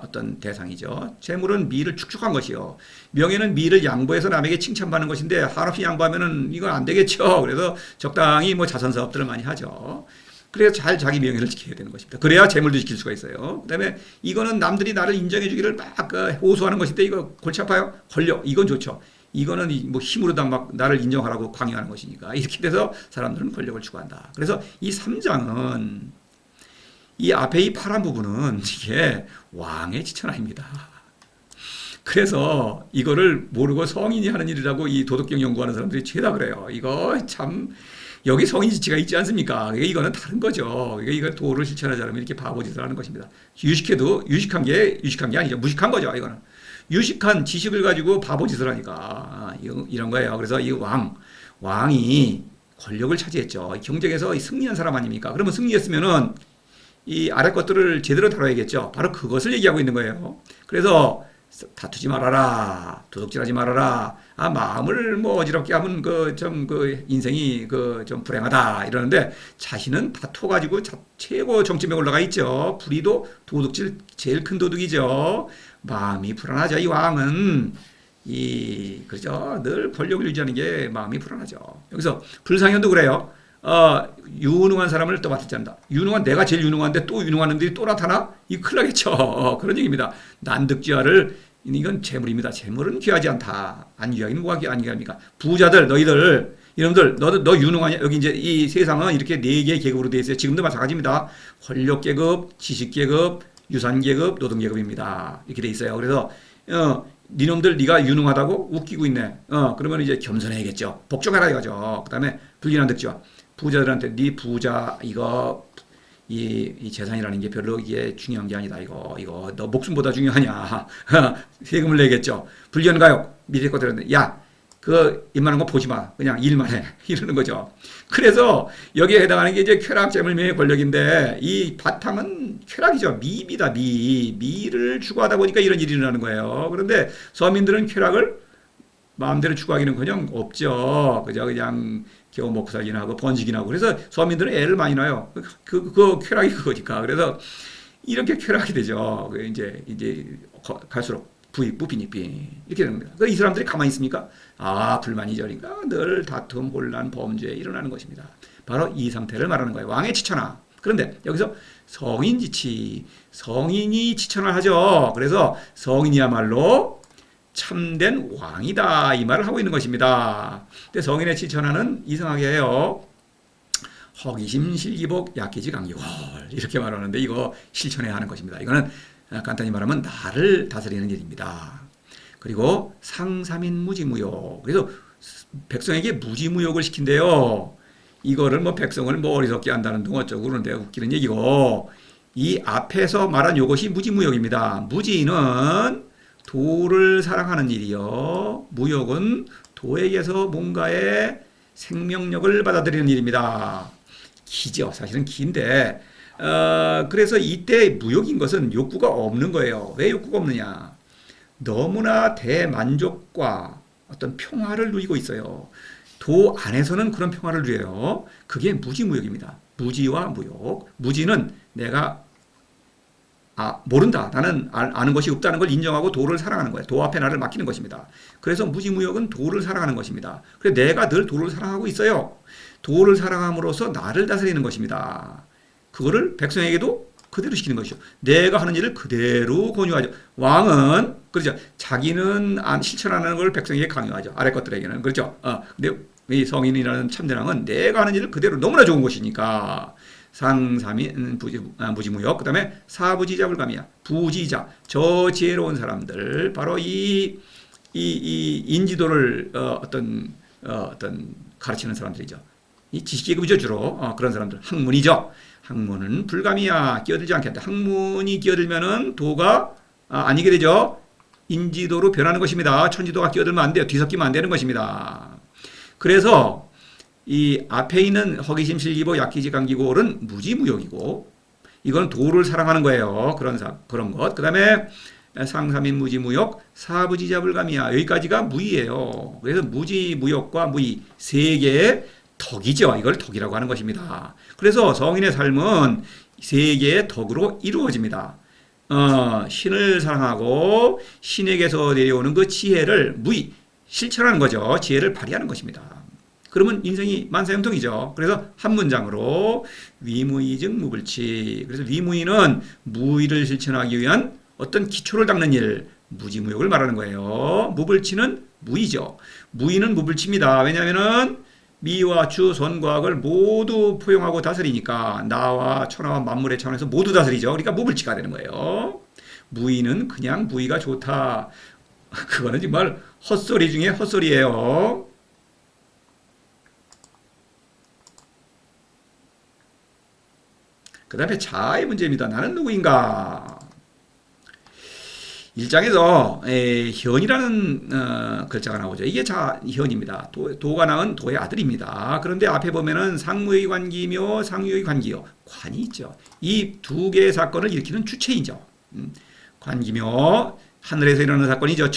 S1: 어떤 대상이죠. 재물은 미를 축적한 것이요. 명예는 미를 양보해서 남에게 칭찬받는 것인데 한없이 양보하면은 이건 안 되겠죠. 그래서 적당히 뭐 자선 사업들을 많이 하죠. 그래서 잘 자기 명예를 지켜야 되는 것입니다. 그래야 재물도 지킬 수가 있어요. 그다음에 이거는 남들이 나를 인정해 주기를 막 호소하는 것인데 이거 골치 아파요. 권력. 이건 좋죠. 이거는 뭐 힘으로 다 막 나를 인정하라고 강요하는 것이니까 이렇게 돼서 사람들은 권력을 추구한다. 그래서 이 3장은 이 앞에 이 파란 부분은 이게 왕의 지천아입니다. 그래서 이거를 모르고 성인이 하는 일이라고 이 도덕경 연구하는 사람들이 죄다 그래요. 이거 참 여기 성인지치가 있지 않습니까? 이거는 다른 거죠. 이거 도를 실천하지 않으면 이렇게 바보짓을 하는 것입니다. 유식해도 유식한 게 아니죠. 무식한 거죠. 이거는 유식한 지식을 가지고 바보짓을 하니까 이런 거예요. 그래서 이 왕이 권력을 차지했죠. 경쟁에서 승리한 사람 아닙니까? 그러면 승리했으면은 이 아래 것들을 제대로 다뤄야겠죠. 바로 그것을 얘기하고 있는 거예요. 그래서 다투지 말아라, 도둑질하지 말아라. 마음을 뭐 어지럽게 하면 그 인생이 좀 불행하다 이러는데 자신은 다퉈가지고 최고 정점에 올라가 있죠. 불의도 도둑질 제일 큰 도둑이죠. 마음이 불안하죠. 이 왕은 그죠? 늘 권력을 유지하는 게 마음이 불안하죠. 여기서 불상현도 그래요. 유능한 사람을 또 맡지 않는다. 내가 제일 유능한데 또 유능한 놈들이 또 나타나? 이거 큰일 나겠죠. 그런 얘기입니다. 난득지화를, 이건 재물입니다. 재물은 귀하지 않다. 안 귀하기는 뭐가 안 귀합니까? 부자들, 너희들, 이놈들, 너 유능하냐? 여기 이제 이 세상은 이렇게 네 개의 계급으로 되어 있어요. 지금도 마찬가지입니다. 권력계급, 지식계급, 유산계급, 노동계급입니다. 이렇게 되어 있어요. 그래서, 니놈들 네가 유능하다고 웃기고 있네. 그러면 이제 겸손해야겠죠. 복종하라 이거죠. 그 다음에 불리난득지화. 부자들한테 네 부자 이 재산이라는 게 별로 이게 중요한 게 아니다. 이거 너 목숨보다 중요하냐. 세금을 내겠죠. 불리언가욕 밑에 것들은 이만한 거 보지 마. 그냥 일만 해. 이러는 거죠. 그래서 여기에 해당하는 게 이제 쾌락, 재물명예, 권력인데 이 바탕은 쾌락이죠. 미입니다. 미를 추구하다 보니까 이런 일이 일어나는 거예요. 그런데 서민들은 쾌락을 마음대로 추구하기는커녕 없죠. 그냥 겨우 먹고 살기나 하고 번지기나 하고. 그래서 서민들은 애를 많이 낳아요. 그 쾌락이 그거니까. 그래서 이렇게 쾌락이 되죠. 이제 갈수록 부익, 부빈익빈 이렇게 되는 겁니다. 이 사람들이 가만히 있습니까? 불만이죠. 그러니까 늘 다툼, 혼란, 범죄 일어나는 것입니다. 바로 이 상태를 말하는 거예요. 왕의 지천하. 그런데 여기서 성인이 지천을 하죠. 그래서 성인이야말로 참된 왕이다 이 말을 하고 있는 것입니다. 근데 성인의 지천하는 이상하게 해요. 허기심, 실기복, 약기지, 강기골 이렇게 말하는데 이거 실천해야 하는 것입니다. 이거는 간단히 말하면 나를 다스리는 일입니다. 그리고 상삼인 무지무욕. 그래서 백성에게 무지무욕을 시킨대요. 이거를 백성을 어리석게 한다는 둥 어쩌고 그러는데 웃기는 얘기고, 이 앞에서 말한 이것이 무지무욕입니다. 무지는 도를 사랑하는 일이요. 무욕은 도에게서 뭔가의 생명력을 받아들이는 일입니다. 기죠. 사실은 긴데 그래서 이때 무욕인 것은 욕구가 없는 거예요. 왜 욕구가 없느냐? 너무나 대만족과 어떤 평화를 누리고 있어요. 도 안에서는 그런 평화를 누려요. 그게 무지무욕입니다. 무지와 무욕. 무지는 내가 모른다. 나는 아는 것이 없다는 걸 인정하고 도를 사랑하는 거예요. 도 앞에 나를 맡기는 것입니다. 그래서 무지무욕은 도를 사랑하는 것입니다. 그래서 내가 늘 도를 사랑하고 있어요. 도를 사랑함으로써 나를 다스리는 것입니다. 그거를 백성에게도 그대로 시키는 것이죠. 내가 하는 일을 그대로 권유하죠. 왕은 그렇죠. 자기는 실천하는 걸 백성에게 강요하죠. 아래 것들에게는 그렇죠. 근데 이 성인이라는 참된 왕은 내가 하는 일을 그대로 너무나 좋은 것이니까 상삼인 무지무욕. 그다음에 사부지자 불감이야. 부지자 저 지혜로운 사람들 바로 이 인지도를 어떤 가르치는 사람들이죠. 이 지식계급이죠 주로. 그런 사람들 학문이죠. 학문은 불감이야. 끼어들지 않겠다. 학문이 끼어들면은 도가 아니게 되죠. 인지도로 변하는 것입니다. 천지도가 끼어들면 안 돼요. 뒤섞이면 안 되는 것입니다. 그래서 이 앞에 있는 허기심, 실기복, 약기지, 강기골은 무지무욕이고 이건 도를 사랑하는 거예요. 그런 것. 그 다음에 상삼인 무지무욕, 사부지자 불감이야. 여기까지가 무의예요. 그래서 무지무욕과 무의 세 개의 덕이죠. 이걸 덕이라고 하는 것입니다. 그래서 성인의 삶은 세 개의 덕으로 이루어집니다. 신을 사랑하고 신에게서 내려오는 그 지혜를 실천하는 거죠. 지혜를 발휘하는 것입니다. 그러면 인생이 만사형통이죠. 그래서 한 문장으로 위무의즉 무불치. 그래서 위무의는 무의를 실천하기 위한 어떤 기초를 닦는 일, 무지무욕을 말하는 거예요. 무불치는 무의죠. 무의는 무불치입니다. 왜냐하면은 미와 주, 선과학을 모두 포용하고 다스리니까 나와 천하와 만물의 차원에서 모두 다스리죠. 그러니까 무불치가 되는 거예요. 무의는 그냥 무의가 좋다. 그거는 정말 헛소리 중에 헛소리예요. 그 다음에 자아의 문제입니다. 나는 누구인가? 1장에서 현이라는 글자가 나오죠. 이게 현입니다. 도가 낳은 도의 아들입니다. 그런데 앞에 보면은 상무의 관기며 상유의 관기요. 관이 있죠. 이 두 개의 사건을 일으키는 주체이죠. 관기며 하늘에서 일어나는 사건이죠.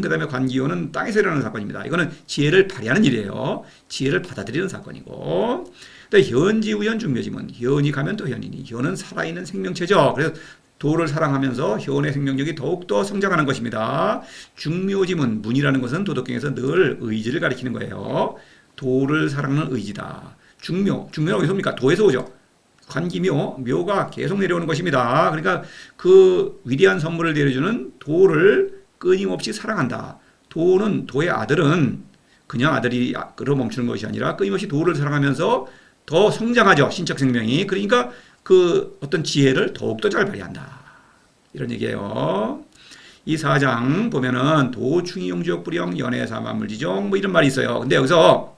S1: 그 다음에 관기요는 땅에서 일어나는 사건입니다. 이거는 지혜를 발휘하는 일이에요. 지혜를 받아들이는 사건이고. 현지우현 중묘지문. 현이 가면 또 현이니. 현은 살아있는 생명체죠. 그래서 도를 사랑하면서 현의 생명력이 더욱더 성장하는 것입니다. 중묘지문. 문이라는 것은 도덕경에서 늘 의지를 가리키는 거예요. 도를 사랑하는 의지다. 중묘는 어디서 옵니까? 도에서 오죠. 관기묘, 묘가 계속 내려오는 것입니다. 그러니까 그 위대한 선물을 내려주는 도를 끊임없이 사랑한다. 도의 아들은 그냥 아들이로 멈추는 것이 아니라 끊임없이 도를 사랑하면서 더 성장하죠. 신적 생명이. 그러니까 그 어떤 지혜를 더욱더 잘 발휘한다. 이런 얘기예요. 이 4장 보면은 도충이용주역 불영 연애사만물지종 뭐 이런 말이 있어요. 근데 여기서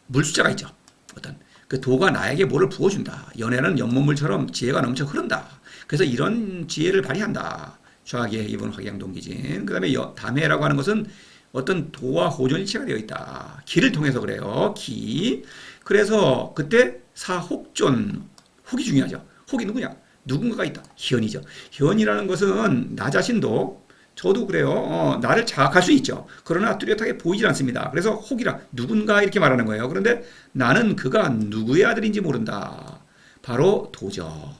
S1: 물숫자가 있죠. 어떤 그 도가 나에게 뭐를 부어준다. 연애는 연못물처럼 지혜가 넘쳐 흐른다. 그래서 이런 지혜를 발휘한다. 좌기에 입은 확양동기진. 그 다음에 담해라고 하는 것은 어떤 도와 호전일체가 되어 있다. 기를 통해서 그래요. 기. 그래서 그때 사혹존. 혹이 중요하죠. 혹이 누구냐? 누군가가 있다. 현이죠. 현이라는 것은 나 자신도 저도 그래요. 나를 자각할 수 있죠. 그러나 뚜렷하게 보이질 않습니다. 그래서 혹이라 누군가 이렇게 말하는 거예요. 그런데 나는 그가 누구의 아들인지 모른다. 바로 도죠.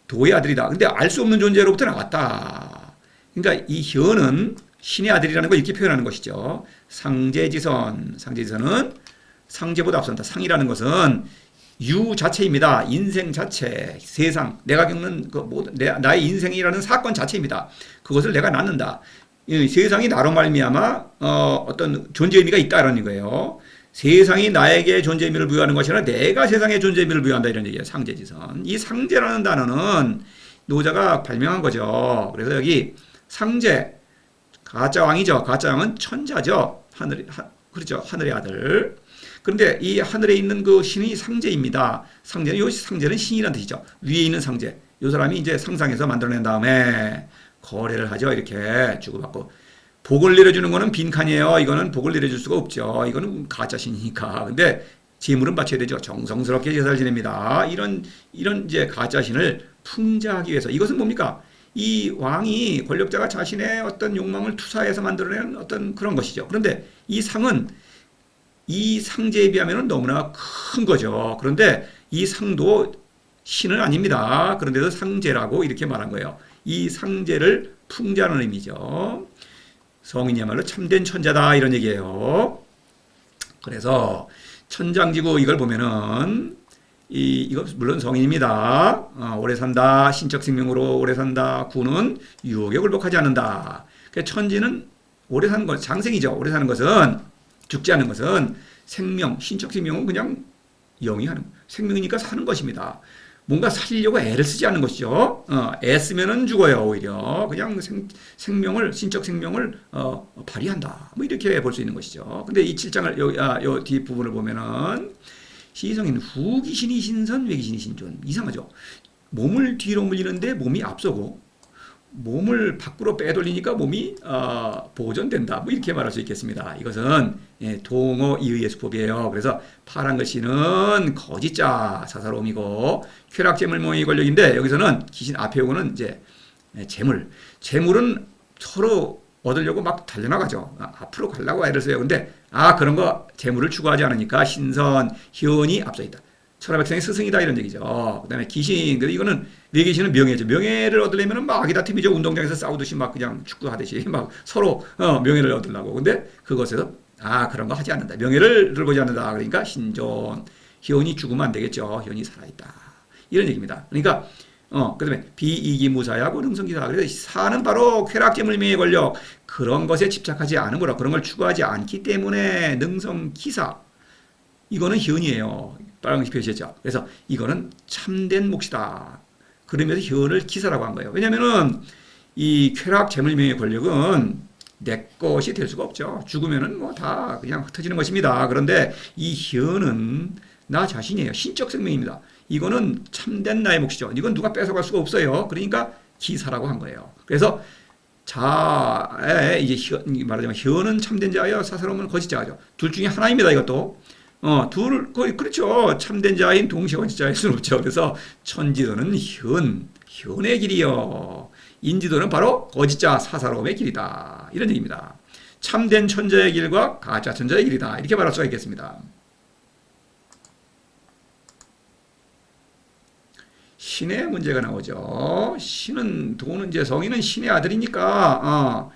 S1: 도의 아들이다. 근데 알 수 없는 존재로부터 나왔다. 그러니까 이 현은 신의 아들이라는 걸 이렇게 표현하는 것이죠. 상제지선. 상제지선은 상제보다 앞선다. 상이라는 것은 유 자체입니다. 인생 자체, 세상, 내가 겪는 그 모든 나의 인생이라는 사건 자체입니다. 그것을 내가 낳는다. 이 세상이 나로 말미암아 어떤 존재 의미가 있다라는 거예요. 세상이 나에게 존재 의미를 부여하는 것이 아니라 내가 세상에 존재 의미를 부여한다 이런 얘기예요. 상제지선. 이 상제라는 단어는 노자가 발명한 거죠. 그래서 여기 상제, 가짜 왕이죠. 가짜 왕은 천자죠. 그렇죠. 하늘의 아들. 그런데 이 하늘에 있는 그 신이 상제입니다. 이 상제는 신이라는 뜻이죠. 위에 있는 상제. 이 사람이 이제 상상해서 만들어낸 다음에 거래를 하죠. 이렇게 주고받고. 복을 내려주는 거는 빈칸이에요. 이거는 복을 내려줄 수가 없죠. 이거는 가짜 신이니까. 근데 재물은 바쳐야 되죠. 정성스럽게 제사를 지냅니다. 이런 이제 가짜 신을 풍자하기 위해서. 이것은 뭡니까? 이 왕이 권력자가 자신의 어떤 욕망을 투사해서 만들어낸 어떤 그런 것이죠. 그런데 이 상은 이 상제에 비하면 너무나 큰 거죠. 그런데 이 상도 신은 아닙니다. 그런데도 상제라고 이렇게 말한 거예요. 이 상제를 풍자하는 의미죠. 성인이야말로 참된 천자다 이런 얘기예요. 그래서 천장지구 이걸 보면은 이거 물론 성인입니다. 오래 산다. 신적 생명으로 오래 산다. 구는 유혹에 굴복하지 않는다. 천지는 오래 사는 것, 장생이죠. 오래 사는 것은 죽지 않는 것은 생명, 신적 생명은 그냥 영이 하는 생명이니까 사는 것입니다. 뭔가 살리려고 애를 쓰지 않는 것이죠. 애쓰면은 죽어요, 오히려. 그냥 생명을, 신적 생명을 발휘한다. 뭐 이렇게 볼 수 있는 것이죠. 근데 이 7장을 요 뒷부분을 보면은 시성인 후기신이 신선, 외기신이 신존. 이상하죠. 몸을 뒤로 물리는데 몸이 앞서고 몸을 밖으로 빼돌리니까 몸이 보존된다. 뭐 이렇게 말할 수 있겠습니다. 이것은 동어 이의의 수법이에요. 그래서 파란 글씨는 거짓자 사사로움이고 쾌락재물명의 권력인데 여기서는 귀신 앞에 오고는 이제 재물은 서로 얻으려고 막 달려나가죠. 앞으로 가려고 애를 써요. 근데 그런 거 재물을 추구하지 않으니까 신선 현이 앞서 있다. 천하백성의 스승이다 이런 얘기죠. 그다음에 귀신, 근데 이거는 외귀신은 명예죠. 명예를 얻으려면 막 악이다툼이죠. 운동장에서 싸우듯이 막 그냥 축구하듯이 막 서로 명예를 얻으려고. 근데 그것에서 그런 거 하지 않는다. 명예를 들고지 않는다. 그러니까 신존, 현이 죽으면 안 되겠죠. 현이 살아있다. 이런 얘기입니다. 그러니까 그다음에 비이기무사하고 능성기사. 그래서 사는 바로 쾌락재물명의 권력 그런 것에 집착하지 않으므로 그런 걸 추구하지 않기 때문에 능성기사. 이거는 현이에요. 빨간색 표시했죠. 그래서 이거는 참된 몫이다. 그러면서 현을 기사라고 한 거예요. 왜냐면은 이 쾌락 재물명의 권력은 내 것이 될 수가 없죠. 죽으면은 뭐 다 그냥 흩어지는 것입니다. 그런데 이 현은 나 자신이에요. 신적 생명입니다. 이거는 참된 나의 몫이죠. 이건 누가 뺏어갈 수가 없어요. 그러니까 기사라고 한 거예요. 그래서 자에 이제 말하자면 혀는 참된 자여 사사로움은 거짓 자죠. 둘 중에 하나입니다. 이것도 거의 그렇죠. 참된 자인 동시에 거짓 자일 수는 없죠. 그래서 천지도는 현의 길이요. 인지도는 바로 거짓자 사사로움의 길이다. 이런 얘기입니다. 참된 천자의 길과 가짜 천자의 길이다. 이렇게 말할 수가 있겠습니다. 신의 문제가 나오죠. 도는 이제 성인은 신의 아들이니까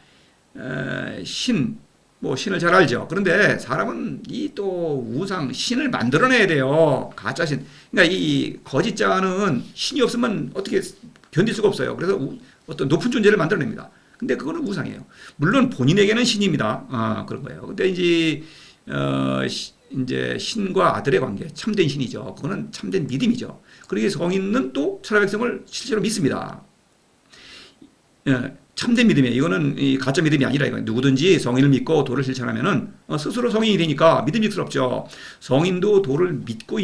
S1: 신을 잘 알죠. 그런데 사람은 이 또 우상 신을 만들어내야 돼요. 가짜 신. 그러니까 이 거짓자는 신이 없으면 어떻게 견딜 수가 없어요. 그래서 어떤 높은 존재를 만들어냅니다. 근데 그거는 우상이에요. 물론 본인에게는 신입니다. 그런 거예요. 근데 이제 신과 아들의 관계, 참된 신이죠. 그거는 참된 믿음이죠. 그러기에 성인은 또 천하 백성을 실제로 믿습니다. 참된 믿음이에요. 이거는 가짜 믿음이 아니라 이거 누구든지 성인을 믿고 도를 실천하면은 스스로 성인이 되니까 믿음직스럽죠. 성인도 도를 믿고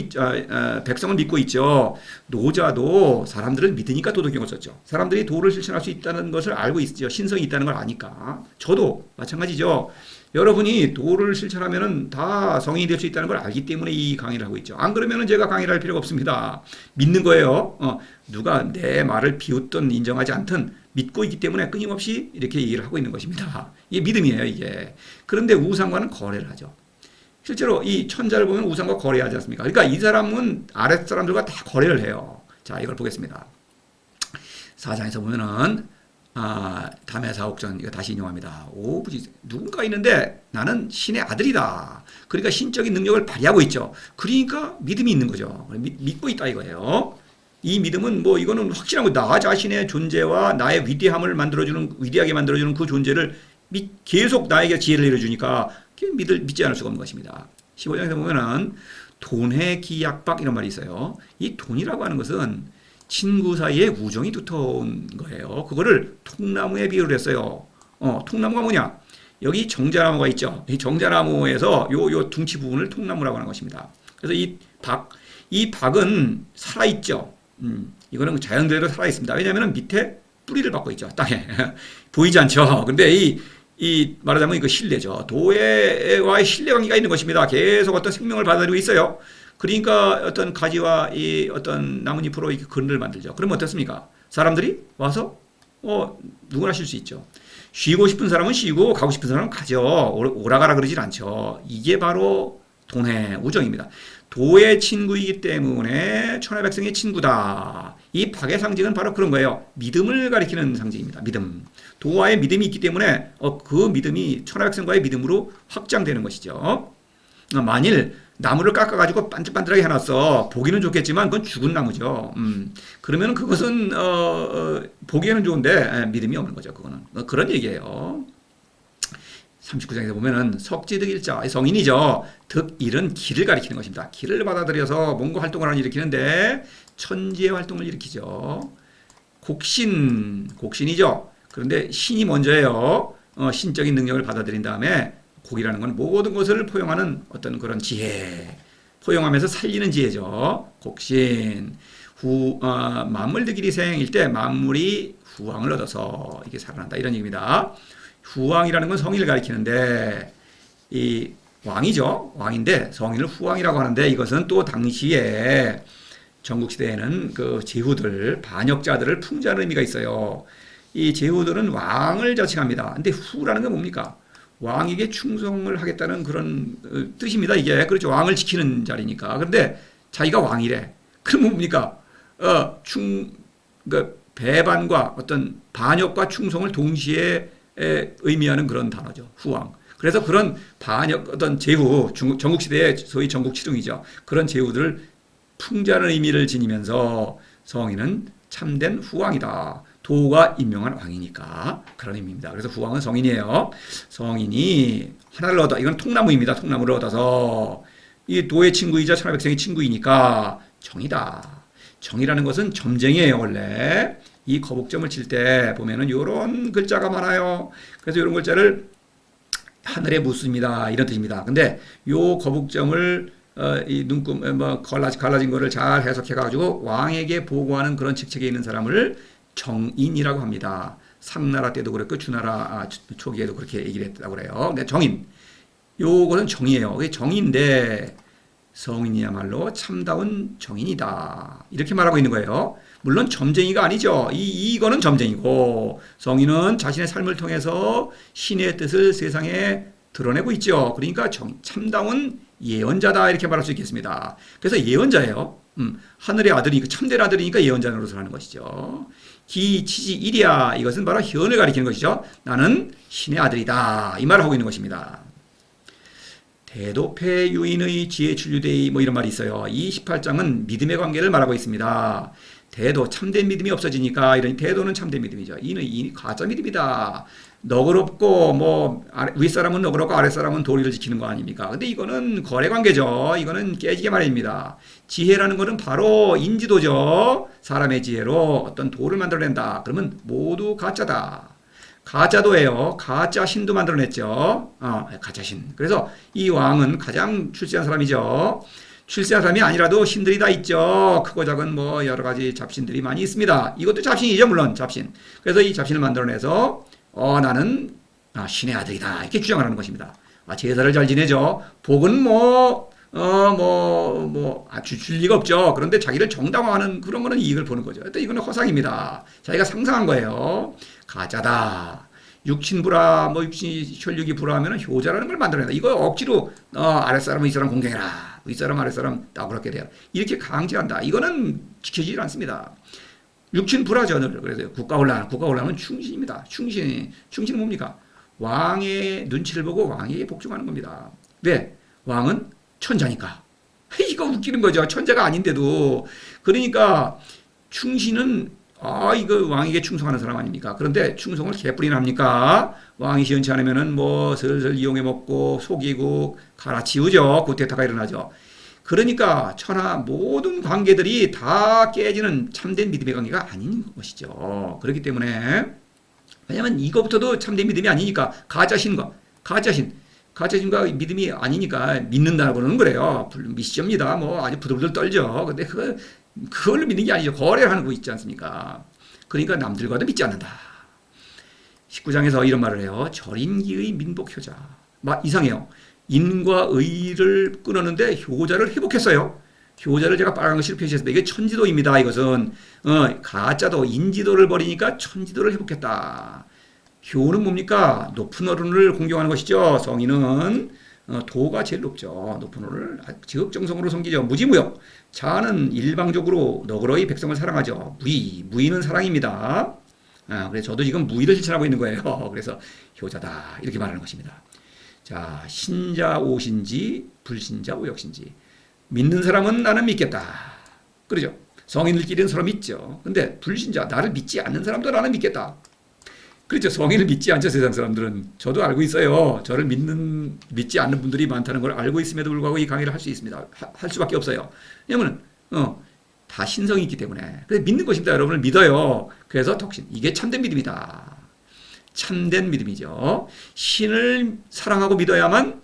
S1: 백성을 믿고 있죠. 노자도 사람들을 믿으니까 도덕경을 썼죠. 사람들이 도를 실천할 수 있다는 것을 알고 있죠. 신성이 있다는 걸 아니까. 저도 마찬가지죠. 여러분이 도를 실천하면은 다 성인이 될 수 있다는 걸 알기 때문에 이 강의를 하고 있죠. 안 그러면은 제가 강의를 할 필요가 없습니다. 믿는 거예요. 누가 내 말을 비웃든 인정하지 않든 믿고 있기 때문에 끊임없이 이렇게 얘기를 하고 있는 것입니다. 이게 믿음이에요, 이게. 그런데 우상과는 거래를 하죠. 실제로 이 천자를 보면 우상과 거래하지 않습니까? 그러니까 이 사람은 아랫 사람들과 다 거래를 해요. 자, 이걸 보겠습니다. 4장에서 보면은 담에사옥전 이거 다시 인용합니다. 누군가 있는데 나는 신의 아들이다. 그러니까 신적인 능력을 발휘하고 있죠. 그러니까 믿음이 있는 거죠. 믿고 있다 이거예요. 이 믿음은 이거는 확실한 거. 나 자신의 존재와 나의 위대하게 만들어주는 그 존재를 계속 나에게 지혜를 내려주니까 믿지 않을 수가 없는 것입니다. 15장에서 보면은 돈의 기약박 이런 말이 있어요. 이 돈이라고 하는 것은 친구 사이에 우정이 두터운 거예요. 그거를 통나무에 비유를 했어요. 통나무가 뭐냐? 여기 정자나무가 있죠. 이 정자나무에서 요 둥치 부분을 통나무라고 하는 것입니다. 그래서 이 박은 살아있죠. 이거는 자연대로 살아있습니다. 왜냐하면 밑에 뿌리를 받고 있죠. 땅에. 보이지 않죠. 근데 말하자면 이거 신뢰죠. 도와의 신뢰 관계가 있는 것입니다. 계속 어떤 생명을 받아들이고 있어요. 그러니까 어떤 가지와 이 어떤 나뭇잎으로 이렇게 그늘을 만들죠. 그러면 어떻습니까? 사람들이 와서 누구나 쉴 수 있죠. 쉬고 싶은 사람은 쉬고 가고 싶은 사람은 가죠. 오라가라 그러질 않죠. 이게 바로 돈의 우정입니다. 도의 친구이기 때문에 천하백성의 친구다. 이 박의 상징은 바로 그런 거예요. 믿음을 가리키는 상징입니다. 믿음. 도와의 믿음이 있기 때문에 그 믿음이 천하백성과의 믿음으로 확장되는 것이죠. 만일 나무를 깎아가지고 반질반질하게 해놨어. 보기는 좋겠지만 그건 죽은 나무죠. 그러면 그것은 보기에는 좋은데 믿음이 없는 거죠. 그거는 그런 얘기예요. 39장에서 보면은 석지득일자 성인이죠. 득일은 길을 가리키는 것입니다. 길을 받아들여서 뭔가 활동을 일으키는데 천지의 활동을 일으키죠. 곡신이죠. 그런데 신이 먼저예요. 신적인 능력을 받아들인 다음에 곡이라는 건 모든 것을 포용하는 어떤 그런 지혜, 포용하면서 살리는 지혜죠. 곡신. 만물들끼리 생일 때 만물이 후왕을 얻어서 이게 살아난다 이런 얘기입니다. 후왕이라는 건 성인을 가리키는데 이 왕이죠. 왕인데 성인을 후왕이라고 하는데 이것은 또 당시에 전국시대에는 그 제후들, 반역자들을 풍자하는 의미가 있어요. 이 제후들은 왕을 자칭합니다. 근데 후라는 건 뭡니까? 왕에게 충성을 하겠다는 그런 뜻입니다. 이게 그렇죠. 왕을 지키는 자리니까. 그런데 자기가 왕이래. 그럼 뭡니까? 그러니까 배반과 어떤 반역과 충성을 동시에 의미하는 그런 단어죠. 후왕. 그래서 그런 어떤 제후, 전국시대의 소위 전국치둥이죠. 그런 제후들을 풍자하는 의미를 지니면서 성인은 참된 후왕이다. 도가 임명한 왕이니까 그런 의미입니다. 그래서 후왕은 성인이에요. 성인이 하나를 얻어, 이건 통나무입니다. 통나무를 얻어서 이 도의 친구이자 천하백성의 친구이니까 정이다. 정이라는 것은 점쟁이에요, 원래. 이 거북점을 칠 때 보면은 이런 글자가 많아요. 그래서 이런 글자를 하늘에 묻습니다. 이런 뜻입니다. 근데 요 거북점을 이 눈금 뭐 갈라진 거를 잘 해석해 가지고 왕에게 보고하는 그런 직책에 있는 사람을 정인이라고 합니다. 상나라 때도 그랬고 주나라 초기에도 그렇게 얘기를 했다고 그래요. 근데 정인, 요거는 정이에요. 그게 정인데 성인이야말로 참다운 정인이다. 이렇게 말하고 있는 거예요. 물론 점쟁이가 아니죠. 이거는 점쟁이고 성인은 자신의 삶을 통해서 신의 뜻을 세상에 드러내고 있죠. 그러니까 참다운 예언자다 이렇게 말할 수 있겠습니다. 그래서 예언자예요. 하늘의 아들이니까 참된 아들이니까 예언자 노릇을 하는 것이죠. 기치지 일이야 이것은 바로 현을 가리키는 것이죠. 나는 신의 아들이다 이 말을 하고 있는 것입니다. 대도패 유인의 지혜 출류대이 뭐 이런 말이 있어요. 이 18장은 믿음의 관계를 말하고 있습니다. 대도 참된 믿음이 없어지니까 이런 대도는 참된 믿음이죠. 이는 가짜 믿음이다. 너그럽고 뭐 윗사람은 너그럽고 아랫사람은 도리를 지키는 거 아닙니까? 근데 이거는 거래 관계죠. 이거는 깨지게 말입니다. 지혜라는 것은 바로 인지도죠. 사람의 지혜로 어떤 도를 만들어낸다. 그러면 모두 가짜다. 가짜도예요. 가짜 신도 만들어냈죠. 가짜 신. 그래서 이 왕은 가장 출세한 사람이죠. 출세한 사람이 아니라도 신들이 다 있죠. 크고 작은 뭐 여러 가지 잡신들이 많이 있습니다. 이것도 잡신이죠. 물론 잡신. 그래서 이 잡신을 만들어내서 나는 신의 아들이다. 이렇게 주장을 하는 것입니다. 제사를 잘 지내죠. 복은 줄 리가 없죠. 그런데 자기를 정당화하는 그런 거는 이익을 보는 거죠. 또 이거는 허상입니다. 자기가 상상한 거예요. 가짜다. 육친부라, 육신 혈육이 불화하면 효자라는 걸 만들어낸다. 이거 억지로, 아랫사람은 이 사람 공경해라. 윗사람, 아랫사람 나그럽게 돼라. 이렇게 강제한다. 이거는 지켜지질 않습니다. 육친 불화죠. 그래서 국가혼란은 충신입니다. 충신은 뭡니까? 왕의 눈치를 보고 왕에게 복종하는 겁니다. 왜? 왕은 천자니까. 이거 웃기는 거죠. 천자가 아닌데도. 그러니까 충신은 이거 왕에게 충성하는 사람 아닙니까? 그런데 충성을 개뿔이나 합니까? 왕이 시원치 않으면은 슬슬 이용해 먹고 속이고 갈아치우죠. 구테타가 일어나죠. 그러니까 천하 모든 관계들이 다 깨지는 참된 믿음의 관계가 아닌 것이죠. 그렇기 때문에 왜냐하면 이것부터도 참된 믿음이 아니니까 가짜신과 믿음이 아니니까 믿는다고 그러는 거래요. 미시접니다. 아주 부들부들 떨죠. 근데 그걸로 믿는 게 아니죠. 거래를 하는 거 있지 않습니까? 그러니까 남들과도 믿지 않는다. 19장에서 이런 말을 해요. 절인기의 민복효자. 이상해요. 인과 의를 끊었는데 효자를 회복했어요. 효자를 제가 빨간 글씨로 표시했습니다. 이게 천지도입니다. 이것은 가짜도 인지도를 버리니까 천지도를 회복했다. 효는 뭡니까? 높은 어른을 공경하는 것이죠. 성인은 도가 제일 높죠. 높은 어른을 지극정성으로 섬기죠. 무지무역. 자는 일방적으로 너그러이 백성을 사랑하죠. 무의는 사랑입니다. 그래서 저도 지금 무의를 실천하고 있는 거예요. 그래서 효자다 이렇게 말하는 것입니다. 자, 신자 오신지 불신자 오역신지. 믿는 사람은 나는 믿겠다. 그러죠. 성인들끼리는 서로 믿죠. 근데 불신자, 나를 믿지 않는 사람도 나는 믿겠다. 그렇죠. 성인을 믿지 않죠. 세상 사람들은. 저도 알고 있어요. 저를 믿지 않는 분들이 많다는 걸 알고 있음에도 불구하고 이 강의를 할 수 있습니다. 할 수밖에 없어요. 왜냐면 다 신성이 있기 때문에. 그래서 믿는 것입니다. 여러분을 믿어요. 그래서 덕신. 이게 참된 믿음이다. 참된 믿음이죠. 신을 사랑하고 믿어야만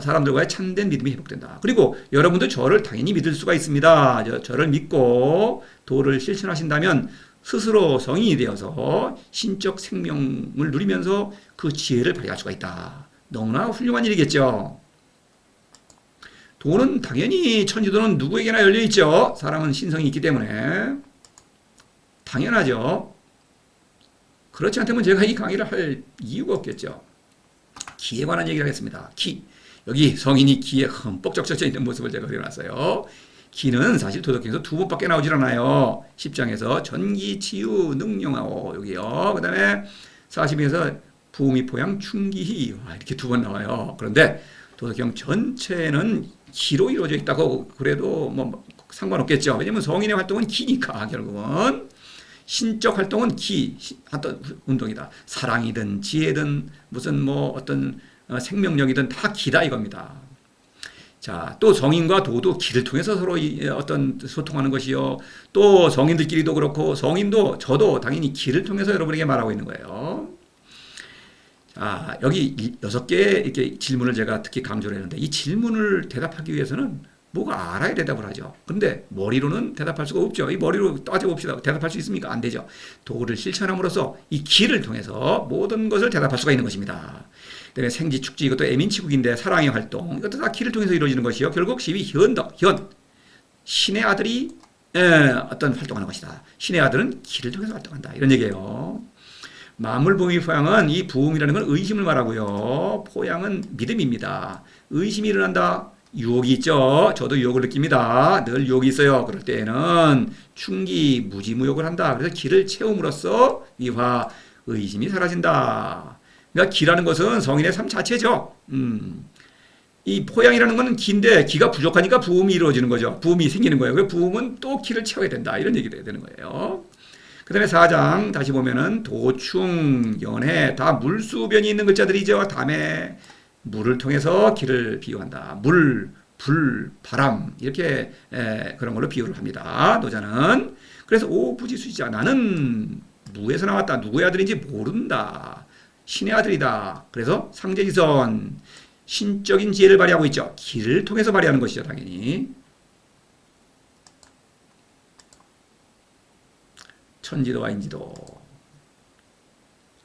S1: 사람들과의 참된 믿음이 회복된다. 그리고 여러분도 저를 당연히 믿을 수가 있습니다. 저를 믿고 도를 실천하신다면 스스로 성인이 되어서 신적 생명을 누리면서 그 지혜를 발휘할 수가 있다. 너무나 훌륭한 일이겠죠. 도는 당연히 천지도는 누구에게나 열려있죠. 사람은 신성이 있기 때문에. 당연하죠. 그렇지 않다면 제가 이 강의를 할 이유가 없겠죠. 기에 관한 얘기를 하겠습니다. 기. 여기 성인이 기에 흠뻑 적셔져 있는 모습을 제가 그려놨어요. 기는 사실 도덕경에서 두 번밖에 나오질 않아요. 10장에서 전기, 치유, 능용하오 여기요. 그 다음에 40장에서 부미, 포양, 충기희 이렇게 두 번 나와요. 그런데 도덕경 전체는 기로 이루어져 있다고 그래도 상관없겠죠. 왜냐면 성인의 활동은 기니까 결국은. 신적 활동은 어떤 운동이다. 사랑이든 지혜든 무슨 어떤 생명력이든 다 기다 이겁니다. 자, 또 성인과 도도 기를 통해서 서로 어떤 소통하는 것이요. 또 성인들끼리도 그렇고 성인도 저도 당연히 기를 통해서 여러분에게 말하고 있는 거예요. 여기 6개 이렇게 질문을 제가 특히 강조를 했는데 이 질문을 대답하기 위해서는 뭐가 알아야 대답을 하죠. 그런데 머리로는 대답할 수가 없죠. 이 머리로 따져봅시다. 대답할 수 있습니까? 안 되죠. 도를 실천함으로써 이 기를 통해서 모든 것을 대답할 수가 있는 것입니다. 그다음에 생지, 축지 이것도 애민치국인데 사랑의 활동 이것도 다 기를 통해서 이루어지는 것이요. 결국 시위 현덕, 신의 아들이 어떤 활동하는 것이다. 신의 아들은 기를 통해서 활동한다. 이런 얘기예요. 만물부흥의 포양은 이 부흥이라는 건 의심을 말하고요. 포양은 믿음입니다. 의심이 일어난다. 유혹이 있죠. 저도 유혹을 느낍니다. 늘 유혹이 있어요. 그럴 때에는 충기, 무지무욕을 한다. 그래서 기를 채움으로써 위화, 의심이 사라진다. 그러니까 기라는 것은 성인의 삶 자체죠. 이 포양이라는 것은 기인데 기가 부족하니까 부음이 이루어지는 거죠. 부음이 생기는 거예요. 그 부음은 또 기를 채워야 된다. 이런 얘기를 해야 되는 거예요. 그 다음에 4장 다시 보면은 도충, 연해 다 물수변이 있는 글자들이죠. 다음에 물을 통해서 기를 비유한다. 물, 불, 바람 이렇게 그런 걸로 비유를 합니다. 노자는. 그래서 오부지수지자 나는 무에서 나왔다. 누구의 아들인지 모른다. 신의 아들이다. 그래서 상제지선 신적인 지혜를 발휘하고 있죠. 기를 통해서 발휘하는 것이죠. 당연히. 천지도와 인지도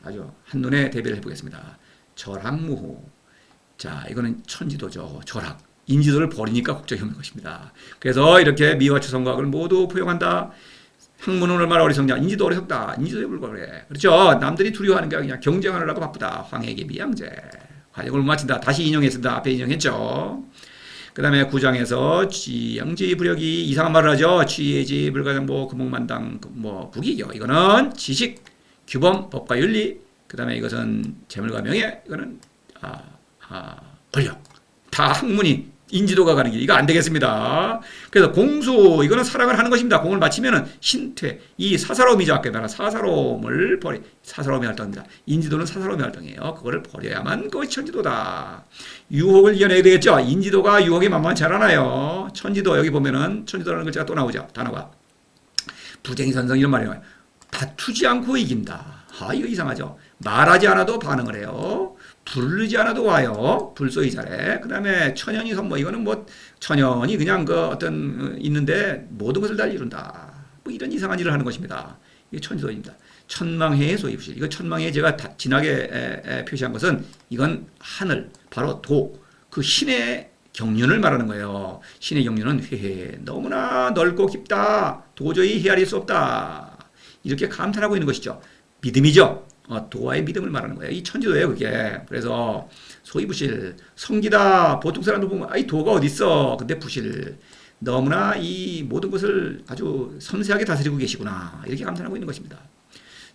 S1: 아주 한눈에 대비를 해보겠습니다. 절학무호. 자, 이거는 천지도죠. 절학. 인지도를 버리니까 걱정이 없는 것입니다. 그래서 이렇게 미와 추성과학을 모두 포용한다. 학문은 얼마나 어리석냐. 인지도 어리석다. 인지도에 불과해. 그렇죠. 남들이 두려워하는 게 아니라 경쟁하느라고 바쁘다. 황해계 미양제. 과정을 못 마친다. 다시 인용했습니다. 앞에 인용했죠. 그 다음에 9장에서 지양지 부력이 이상한 말을 하죠. 취예지, 불가정보, 금목만당, 부기교. 이거는 지식, 규범, 법과 윤리. 그 다음에 이것은 재물과 명예. 이거는 권력. 다 학문이 인지도가 가는 길. 이거 안 되겠습니다. 그래서 공수. 이거는 사랑을 하는 것입니다. 공을 마치면은 신퇴. 이 사사로움이죠. 아까 말한 사사로움을 사사로움의 활동입니다. 인지도는 사사로움의 활동이에요. 그거를 버려야만 그것이 천지도다. 유혹을 이겨내야 되겠죠. 인지도가 유혹에 만만치 않아요. 천지도 여기 보면은 천지도라는 글자가 또 나오죠. 단어가. 부쟁이선성 이런 말이에요. 다투지 않고 이긴다. 이거 이상하죠. 말하지 않아도 반응을 해요. 부르지 않아도 와요. 불소이 잘해. 그 다음에 천연이 선모. 이거는 천연이 그냥 있는데 모든 것을 다 이룬다. 이런 이상한 일을 하는 것입니다. 이게 천지도입니다. 천망해의 소입실. 이거 천망해 제가 진하게 표시한 것은 이건 하늘, 바로 도. 그 신의 경륜을 말하는 거예요. 신의 경륜은 회해. 너무나 넓고 깊다. 도저히 헤아릴 수 없다. 이렇게 감탄하고 있는 것이죠. 믿음이죠. 도와의 믿음을 말하는 거예요. 이 천지도예요, 그게. 그래서 소위부실, 성기다. 보통 사람들 보면 이 도가 어디 있어? 근데 부실. 너무나 이 모든 것을 아주 섬세하게 다스리고 계시구나. 이렇게 감탄하고 있는 것입니다.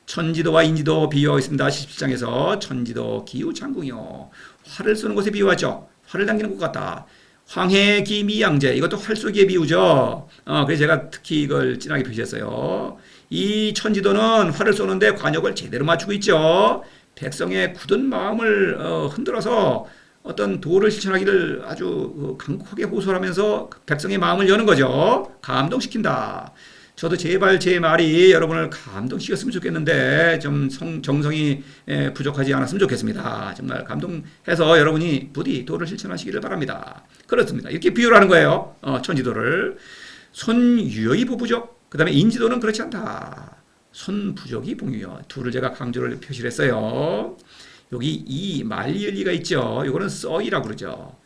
S1: 천지도와 인지도 비유하고 있습니다. 17장에서 천지도 기우 장궁이요. 활을 쏘는 것에 비유하죠. 활을 당기는 것 같다. 황해 기미양제. 이것도 활쏘기에 비유죠. 그래서 제가 특히 이걸 진하게 표시했어요. 이 천지도는 활을 쏘는데 관역을 제대로 맞추고 있죠. 백성의 굳은 마음을 흔들어서 어떤 도를 실천하기를 아주 강력하게 호소하면서 백성의 마음을 여는 거죠. 감동시킨다. 저도 제발 제 말이 여러분을 감동시켰으면 좋겠는데 좀 정성이 부족하지 않았으면 좋겠습니다. 정말 감동해서 여러분이 부디 도를 실천하시기를 바랍니다. 그렇습니다. 이렇게 비유를 하는 거예요. 천지도를. 손유의 부부족. 그 다음에 인지도는 그렇지 않다. 손부족이 봉유요. 둘을 제가 강조를 표시를 했어요. 여기 이 말리을리가 있죠. 이거는 써이라고 그러죠.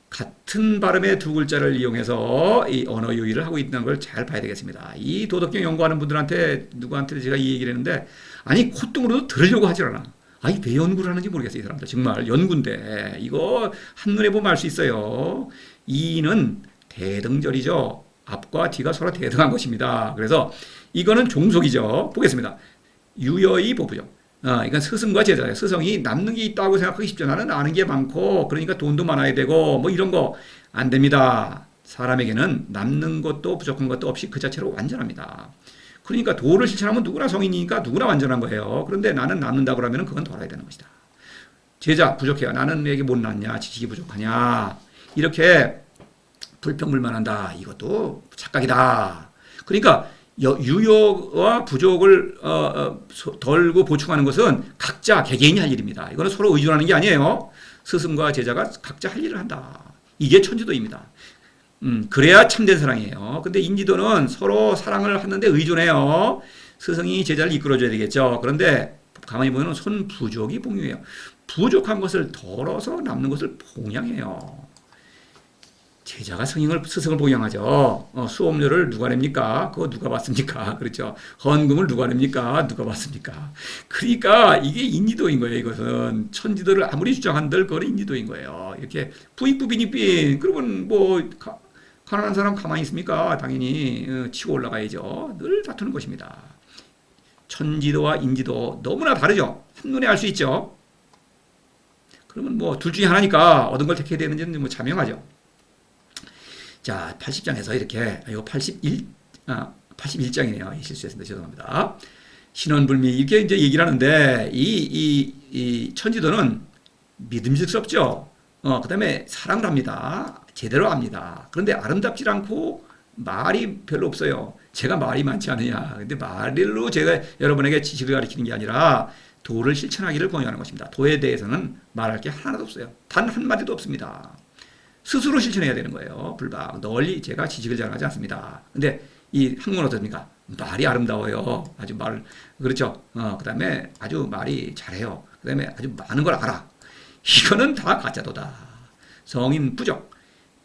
S1: 같은 발음의 두 글자를 이용해서 이 언어 유희를 하고 있다는 걸 잘 봐야 되겠습니다. 이 도덕경 연구하는 분들한테 누구한테 제가 이 얘기를 했는데 아니 콧등으로도 들으려고 하질 않아. 왜 연구를 하는지 모르겠어요. 이 사람들 정말 연구인데 이거 한눈에 보면 알 수 있어요. 이는 대등절이죠. 앞과 뒤가 서로 대등한 것입니다. 그래서 이거는 종속이죠. 보겠습니다. 유여의 보부죠. 이건 스승과 제자예요. 스승이 남는 게 있다고 생각하기 쉽죠. 나는 아는 게 많고 그러니까 돈도 많아야 되고 이런 거 안 됩니다. 사람에게는 남는 것도 부족한 것도 없이 그 자체로 완전합니다. 그러니까 도를 실천하면 누구나 성인이니까 누구나 완전한 거예요. 그런데 나는 남는다고 하면 그건 덜어야 되는 것이다. 제자 부족해요. 나는 왜 이게 못났냐? 지식이 부족하냐? 이렇게 불평불만한다. 이것도 착각이다. 그러니까 유효와 부족을 덜고 보충하는 것은 각자 개개인이 할 일입니다. 이거는 서로 의존하는 게 아니에요. 스승과 제자가 각자 할 일을 한다. 이게 천지도입니다. 그래야 참된 사랑이에요. 근데 인지도는 서로 사랑을 하는데 의존해요. 스승이 제자를 이끌어줘야 되겠죠. 그런데 가만히 보면 손 부족이 봉유해요. 부족한 것을 덜어서 남는 것을 봉양해요. 제자가 스승을 봉양하죠. 수업료를 누가 냅니까? 그거 누가 받습니까? 그렇죠. 헌금을 누가 냅니까? 누가 받습니까? 그러니까 이게 인지도인 거예요. 이것은 천지도를 아무리 주장한들 그건 인지도인 거예요. 이렇게 부익부 빈익빈 그러면 뭐 가난한 사람 가만히 있습니까? 당연히 치고 올라가야죠. 늘 다투는 것입니다. 천지도와 인지도 너무나 다르죠. 한눈에 알 수 있죠. 그러면 뭐 둘 중에 하나니까 얻은 걸 택해야 되는지는 뭐 자명하죠. 자, 80장에서 이렇게, 이거 81장이네요. 실수했습니다. 죄송합니다. 신원불미, 이렇게 이제 얘기를 하는데, 이 천지도는 믿음직스럽죠. 그 다음에 사랑을 합니다. 제대로 합니다. 그런데 아름답지 않고 말이 별로 없어요. 제가 말이 많지 않으냐. 근데 말로 제가 여러분에게 지식을 가르치는 게 아니라 도를 실천하기를 권유하는 것입니다. 도에 대해서는 말할 게 하나도 없어요. 단 한마디도 없습니다. 스스로 실천해야 되는 거예요. 불박. 널리 제가 지식을 자랑하지 않습니다. 근데 이 학문은 어떻습니까? 말이 아름다워요. 아주 그렇죠. 그 다음에 아주 말이 잘해요. 그 다음에 아주 많은 걸 알아. 이거는 다 가짜도다. 성인 부적.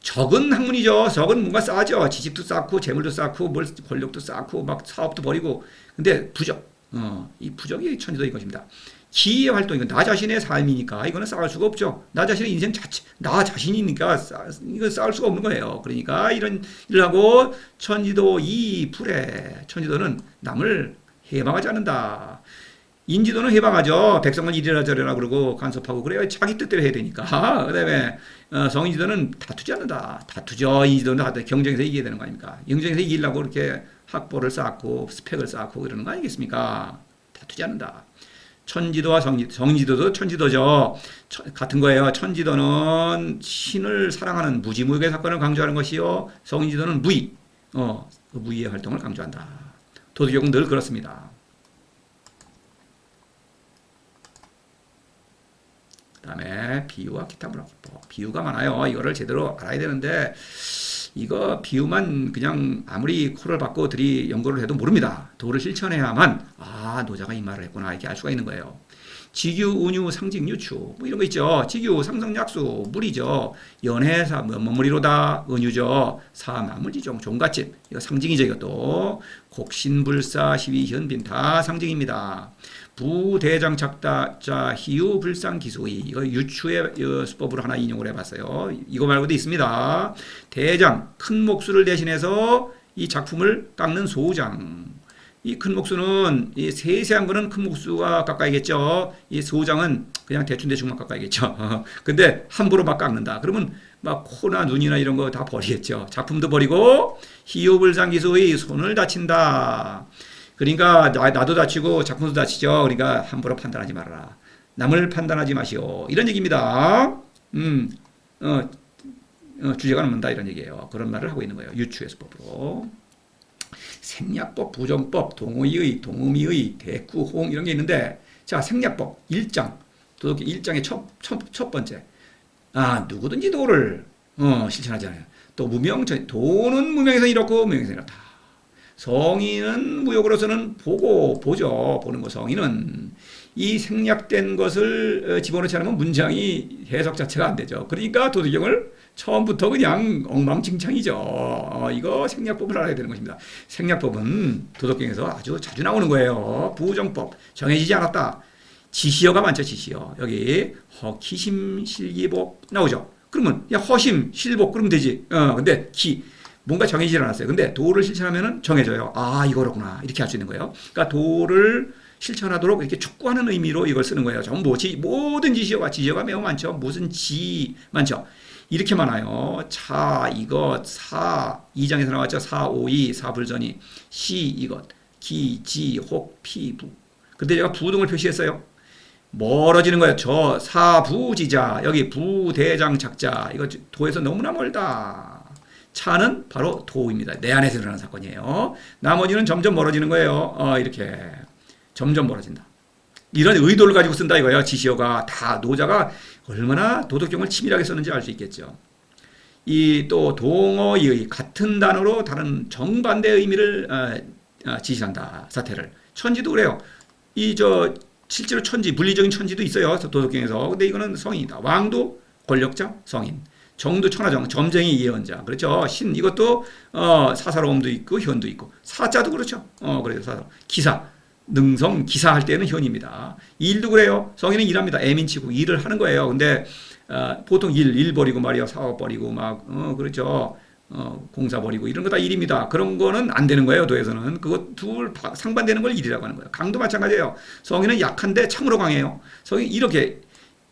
S1: 적은 학문이죠. 적은 뭔가 쌓죠. 지식도 쌓고, 재물도 쌓고, 권력도 쌓고, 막 사업도 벌이고. 근데 부적. 이 부적이 천지도인 것입니다. 기의 활동, 이건 나 자신의 삶이니까 이거는 쌓을 수가 없죠. 나 자신의 인생 자체, 나 자신이니까 이거 쌓을 수가 없는 거예요. 그러니까 이런 일을 하고 천지도 이 불에 천지도는 남을 해방하지 않는다. 인지도는 해방하죠. 백성을 이래라 저래라 그러고 간섭하고 그래야 자기 뜻대로 해야 되니까. 그 다음에 성인지도는 다투지 않는다. 다투죠. 인지도는 경쟁에서 이겨야 되는 거 아닙니까? 경쟁에서 이기려고 이렇게 학벌을 쌓고 스펙을 쌓고 이러는 거 아니겠습니까? 다투지 않는다. 천지도와 성지도도 천지도죠. 같은 거예요. 천지도는 신을 사랑하는 무지무역의 사건을 강조하는 것이요. 성지도는 무의, 그 무의의 활동을 강조한다. 도덕경은 늘 그렇습니다. 그 다음에 비유와 기타 문학기법. 비유가 많아요. 이거를 제대로 알아야 되는데 이거 비유만 그냥 아무리 코를 박고 연구를 해도 모릅니다. 도를 실천해야만 노자가 이 말을 했구나 이렇게 알 수가 있는 거예요. 직유, 운유, 상징, 유추 뭐 이런 거 있죠. 직유, 상성, 약수, 물이죠. 연해사, 뭐뭐리로다, 은유죠. 사마물지종, 종갓집 이거 상징이죠. 이것도 곡신불사, 시위현빈 다 상징입니다. 부대장 작다자 희유 불상 기수의 이거 유추의 수법으로 하나 인용을 해봤어요. 이거 말고도 있습니다. 대장 큰 목수를 대신해서 이 작품을 깎는 소장. 이 큰 목수는 이 세세한 거는 큰 목수가 깎아야겠죠. 이 소장은 그냥 대충만 깎아야겠죠. 근데 함부로 막 깎는다. 그러면 막 코나 눈이나 이런 거 다 버리겠죠. 작품도 버리고 희유 불상 기수의 손을 다친다. 그러니까 나도 다치고 작품도 다치죠. 그러니까 함부로 판단하지 말아라. 남을 판단하지 마시오. 이런 얘기입니다. 주제가 넘는다 이런 얘기예요. 그런 말을 하고 있는 거예요. 유추의 수법으로. 생략법, 부정법, 동의의, 동의의, 대구, 호응 이런 게 있는데 자 생략법 1장 도덕경 1장의 첫 번째 누구든지 도를 실천하잖아요. 또 도는 무명에서 이렇고 무명에서 이렇다. 성인은 무역으로서는 보죠. 보는 거 성인은 이 생략된 것을 집어넣지 않으면 문장이 해석 자체가 안 되죠. 그러니까 도덕경을 처음부터 그냥 엉망진창이죠. 이거 생략법을 알아야 되는 것입니다. 생략법은 도덕경에서 아주 자주 나오는 거예요. 부정법 정해지지 않았다. 지시어가 많죠. 지시어 여기 허기심 실기복 나오죠. 그러면 야 허심 실복 그러면 되지. 근데 뭔가 정해지지 않았어요. 근데 도를 실천하면 정해져요. 이거로구나. 이렇게 할 수 있는 거예요. 그러니까 도를 실천하도록 이렇게 촉구하는 의미로 이걸 쓰는 거예요. 전부 모든 지시어가 매우 많죠. 무슨 많죠. 이렇게 많아요. 이것, 2장에서 나왔죠. 오이, 불전이, 이것, 지, 혹, 부. 근데 제가 부등을 표시했어요. 멀어지는 거예요. 부지자, 여기 부대장 작자. 이거 도에서 너무나 멀다. 차는 바로 도입니다. 내 안에서 일어나는 사건이에요. 나머지는 점점 멀어지는 거예요. 이렇게 점점 멀어진다. 이런 의도를 가지고 쓴다 이거예요. 지시어가 다 노자가 얼마나 도덕경을 치밀하게 썼는지 알 수 있겠죠. 이 또 동어의 같은 단어로 다른 정반대의 의미를 지시한다. 사태를. 천지도 그래요. 실제로 천지, 물리적인 천지도 있어요. 도덕경에서. 근데 이거는 성인이다. 왕도 권력자, 성인. 정도 천하정, 점쟁이 예언자. 그렇죠. 신, 이것도, 사사로움도 있고, 현도 있고. 사자도 그렇죠. 그래서 사사. 기사, 능성, 기사 할 때는 현입니다. 일도 그래요. 성인은 일합니다. 애민치고 일을 하는 거예요. 근데, 보통 일 버리고 말이야. 사업 버리고 막, 그렇죠. 공사 버리고 이런 거 다 일입니다. 그런 거는 안 되는 거예요. 도에서는. 그거 둘 상반되는 걸 일이라고 하는 거예요. 강도 마찬가지예요. 성인은 약한데 참으로 강해요. 성인 이렇게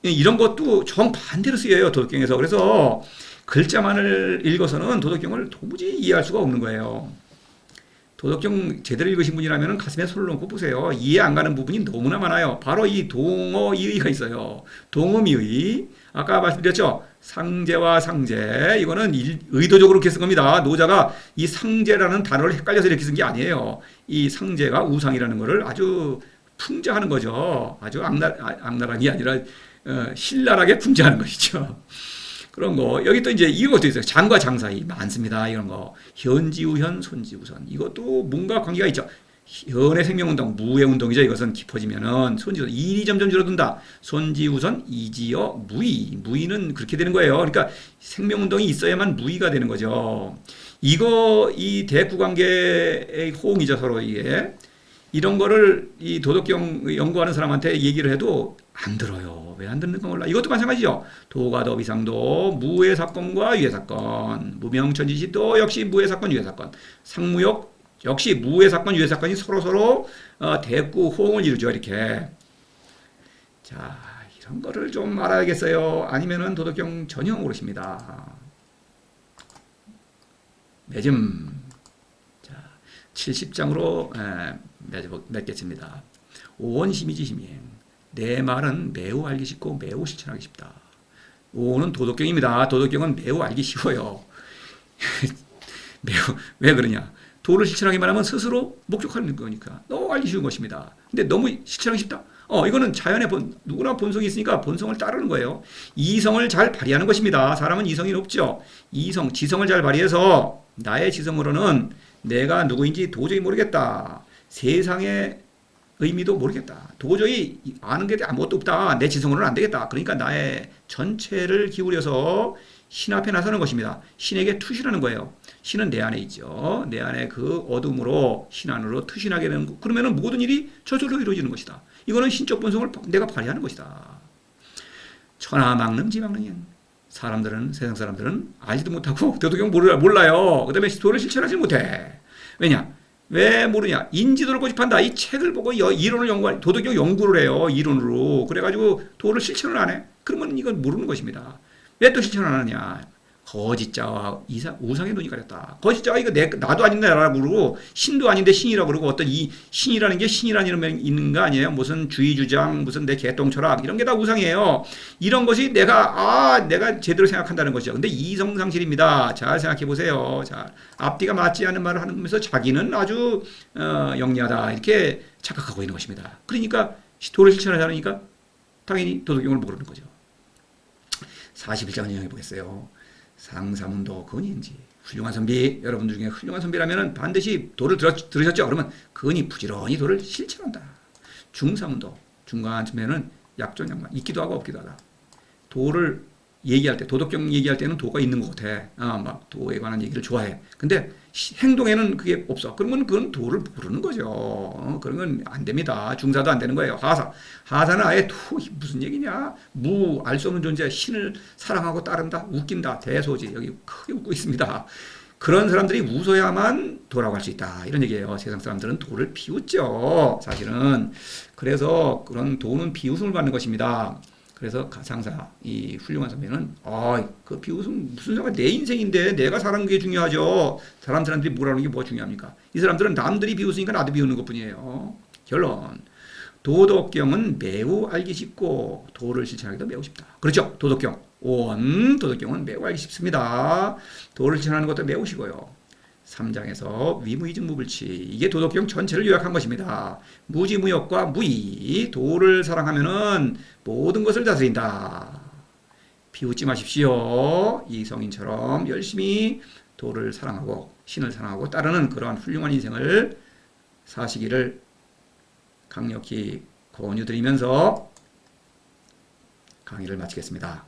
S1: 이런 것도 정반대로 쓰여요. 도덕경에서. 그래서 글자만을 읽어서는 도덕경을 도무지 이해할 수가 없는 거예요. 도덕경 제대로 읽으신 분이라면 가슴에 손을 놓고 보세요. 이해 안 가는 부분이 너무나 많아요. 바로 이 동어이의가 있어요. 동음이의. 아까 말씀드렸죠. 상제와 상제. 이거는 의도적으로 이렇게 쓴 겁니다. 노자가 이 상제라는 단어를 헷갈려서 이렇게 쓴 게 아니에요. 이 상제가 우상이라는 거를 아주 풍자하는 거죠. 아주 악랄함이 아니라 신랄하게 풍자하는 것이죠. 그런 거. 여기 또 이제 이것도 있어요. 장과 장 사이 많습니다. 이런 거. 현지우현, 손지우선. 이것도 뭔가 관계가 있죠. 현의 생명운동, 무의 운동이죠. 이것은 깊어지면은 손지우선. 일이 점점 줄어든다. 손지우선, 이지어, 무의. 무의는 그렇게 되는 거예요. 그러니까 생명운동이 있어야만 무의가 되는 거죠. 이 대구관계의 호응이죠. 서로 이게. 이런 거를 이 도덕경 연구하는 사람한테 얘기를 해도 안 들어요. 왜 안 듣는 거 몰라. 이것도 마찬가지죠. 도가도 비상도 무의 사건과 유의 사건. 무명천지시도 역시 무의 사건, 유의 사건. 상무역 역시 무의 사건, 유의 사건이 서로 대구 호응을 이루죠. 이렇게. 자, 이런 거를 좀 알아야겠어요. 아니면은 도덕경 전혀 모르십니다. 매점. 자, 70장으로 맺겠습니다. 오원심이지심이행. 내 말은 매우 알기 쉽고 매우 실천하기 쉽다. 오는 도덕경입니다. 도덕경은 매우 알기 쉬워요. 왜 그러냐? 도를 실천하기만 하면 스스로 목적하는 거니까 너무 알기 쉬운 것입니다. 근데 너무 실천하기 쉽다? 이거는 자연의 누구나 본성이 있으니까 본성을 따르는 거예요. 이성을 잘 발휘하는 것입니다. 사람은 이성이 높죠. 지성을 잘 발휘해서 나의 지성으로는 내가 누구인지 도저히 모르겠다. 세상의 의미도 모르겠다. 도저히 아는 게 아무것도 없다. 내 지성으로는 안 되겠다. 그러니까 나의 전체를 기울여서 신 앞에 나서는 것입니다. 신에게 투신하는 거예요. 신은 내 안에 있죠. 내 안에 그 어둠으로 신 안으로 투신하게 되는 거. 그러면은 모든 일이 저절로 이루어지는 것이다. 이거는 신적 본성을 내가 발휘하는 것이다. 천하망릉지망릉행. 세상 사람들은 알지도 못하고 도덕경 몰라요. 그 다음에 도를 실천하지 못해. 왜냐? 왜 모르냐? 인지도를 고집한다. 이 책을 보고 이론을 도덕경 연구를 해요. 이론으로. 그래가지고 도를 실천을 안 해. 그러면 이건 모르는 것입니다. 왜 또 실천을 안 하느냐? 거짓자와 우상의 눈이 가렸다. 거짓자가 이거 나도 아닌데 라고 그러고 신도 아닌데 신이라고 그러고 어떤 이 신이라는 게 신이라는 이름이 있는 거 아니에요? 무슨 주의주장, 무슨 내 개똥철학 이런 게 다 우상이에요. 이런 것이 내가 제대로 생각한다는 것이죠. 근데 이성상실입니다. 잘 생각해 보세요. 자, 앞뒤가 맞지 않는 말을 하면서 자기는 아주 영리하다 이렇게 착각하고 있는 것입니다. 그러니까 도를 실천하지 않으니까 당연히 도덕경을 모르는 거죠. 41장을 인용해 보겠어요. 상사문도 근인지 훌륭한 선비. 여러분들 중에 훌륭한 선비라면 반드시 도를 들으셨죠? 그러면 근이 부지런히 도를 실천한다. 중사문도 중간쯤에는 약존양만 있기도 하고 없기도 하다. 도를 얘기할 때 도덕경 얘기할 때는 도가 있는 것 같아. 막 도에 관한 얘기를 좋아해. 근데 행동에는 그게 없어. 그러면 그건 도를 모르는 거죠. 그런 건 안 됩니다. 중사도 안 되는 거예요. 하사는 아예 무슨 얘기냐? 알 수 없는 존재, 신을 사랑하고 따른다, 웃긴다, 대소지. 여기 크게 웃고 있습니다. 그런 사람들이 웃어야만 도라고 할 수 있다. 이런 얘기예요. 세상 사람들은 도를 비웃죠. 사실은. 그래서 그런 도는 비웃음을 받는 것입니다. 그래서 가상사, 이 훌륭한 선배는 그 비웃음 무슨 상관? 내 인생인데 내가 사는 게 중요하죠. 사람들이 뭐라는 게 뭐가 중요합니까? 이 사람들은 남들이 비웃으니까 나도 비웃는 것뿐이에요. 결론. 도덕경은 매우 알기 쉽고 도를 실천하기도 매우 쉽다. 그렇죠? 도덕경. 5원 도덕경은 매우 알기 쉽습니다. 도를 지나는 것도 매우시고요. 3장에서 위무이증무불치 이게 도덕경 전체를 요약한 것입니다. 무지무역과 무의 도를 사랑하면은 모든 것을 다스린다. 비웃지 마십시오. 이성인처럼 열심히 도를 사랑하고 신을 사랑하고 따르는 그러한 훌륭한 인생을 사시기를 강력히 권유드리면서 강의를 마치겠습니다.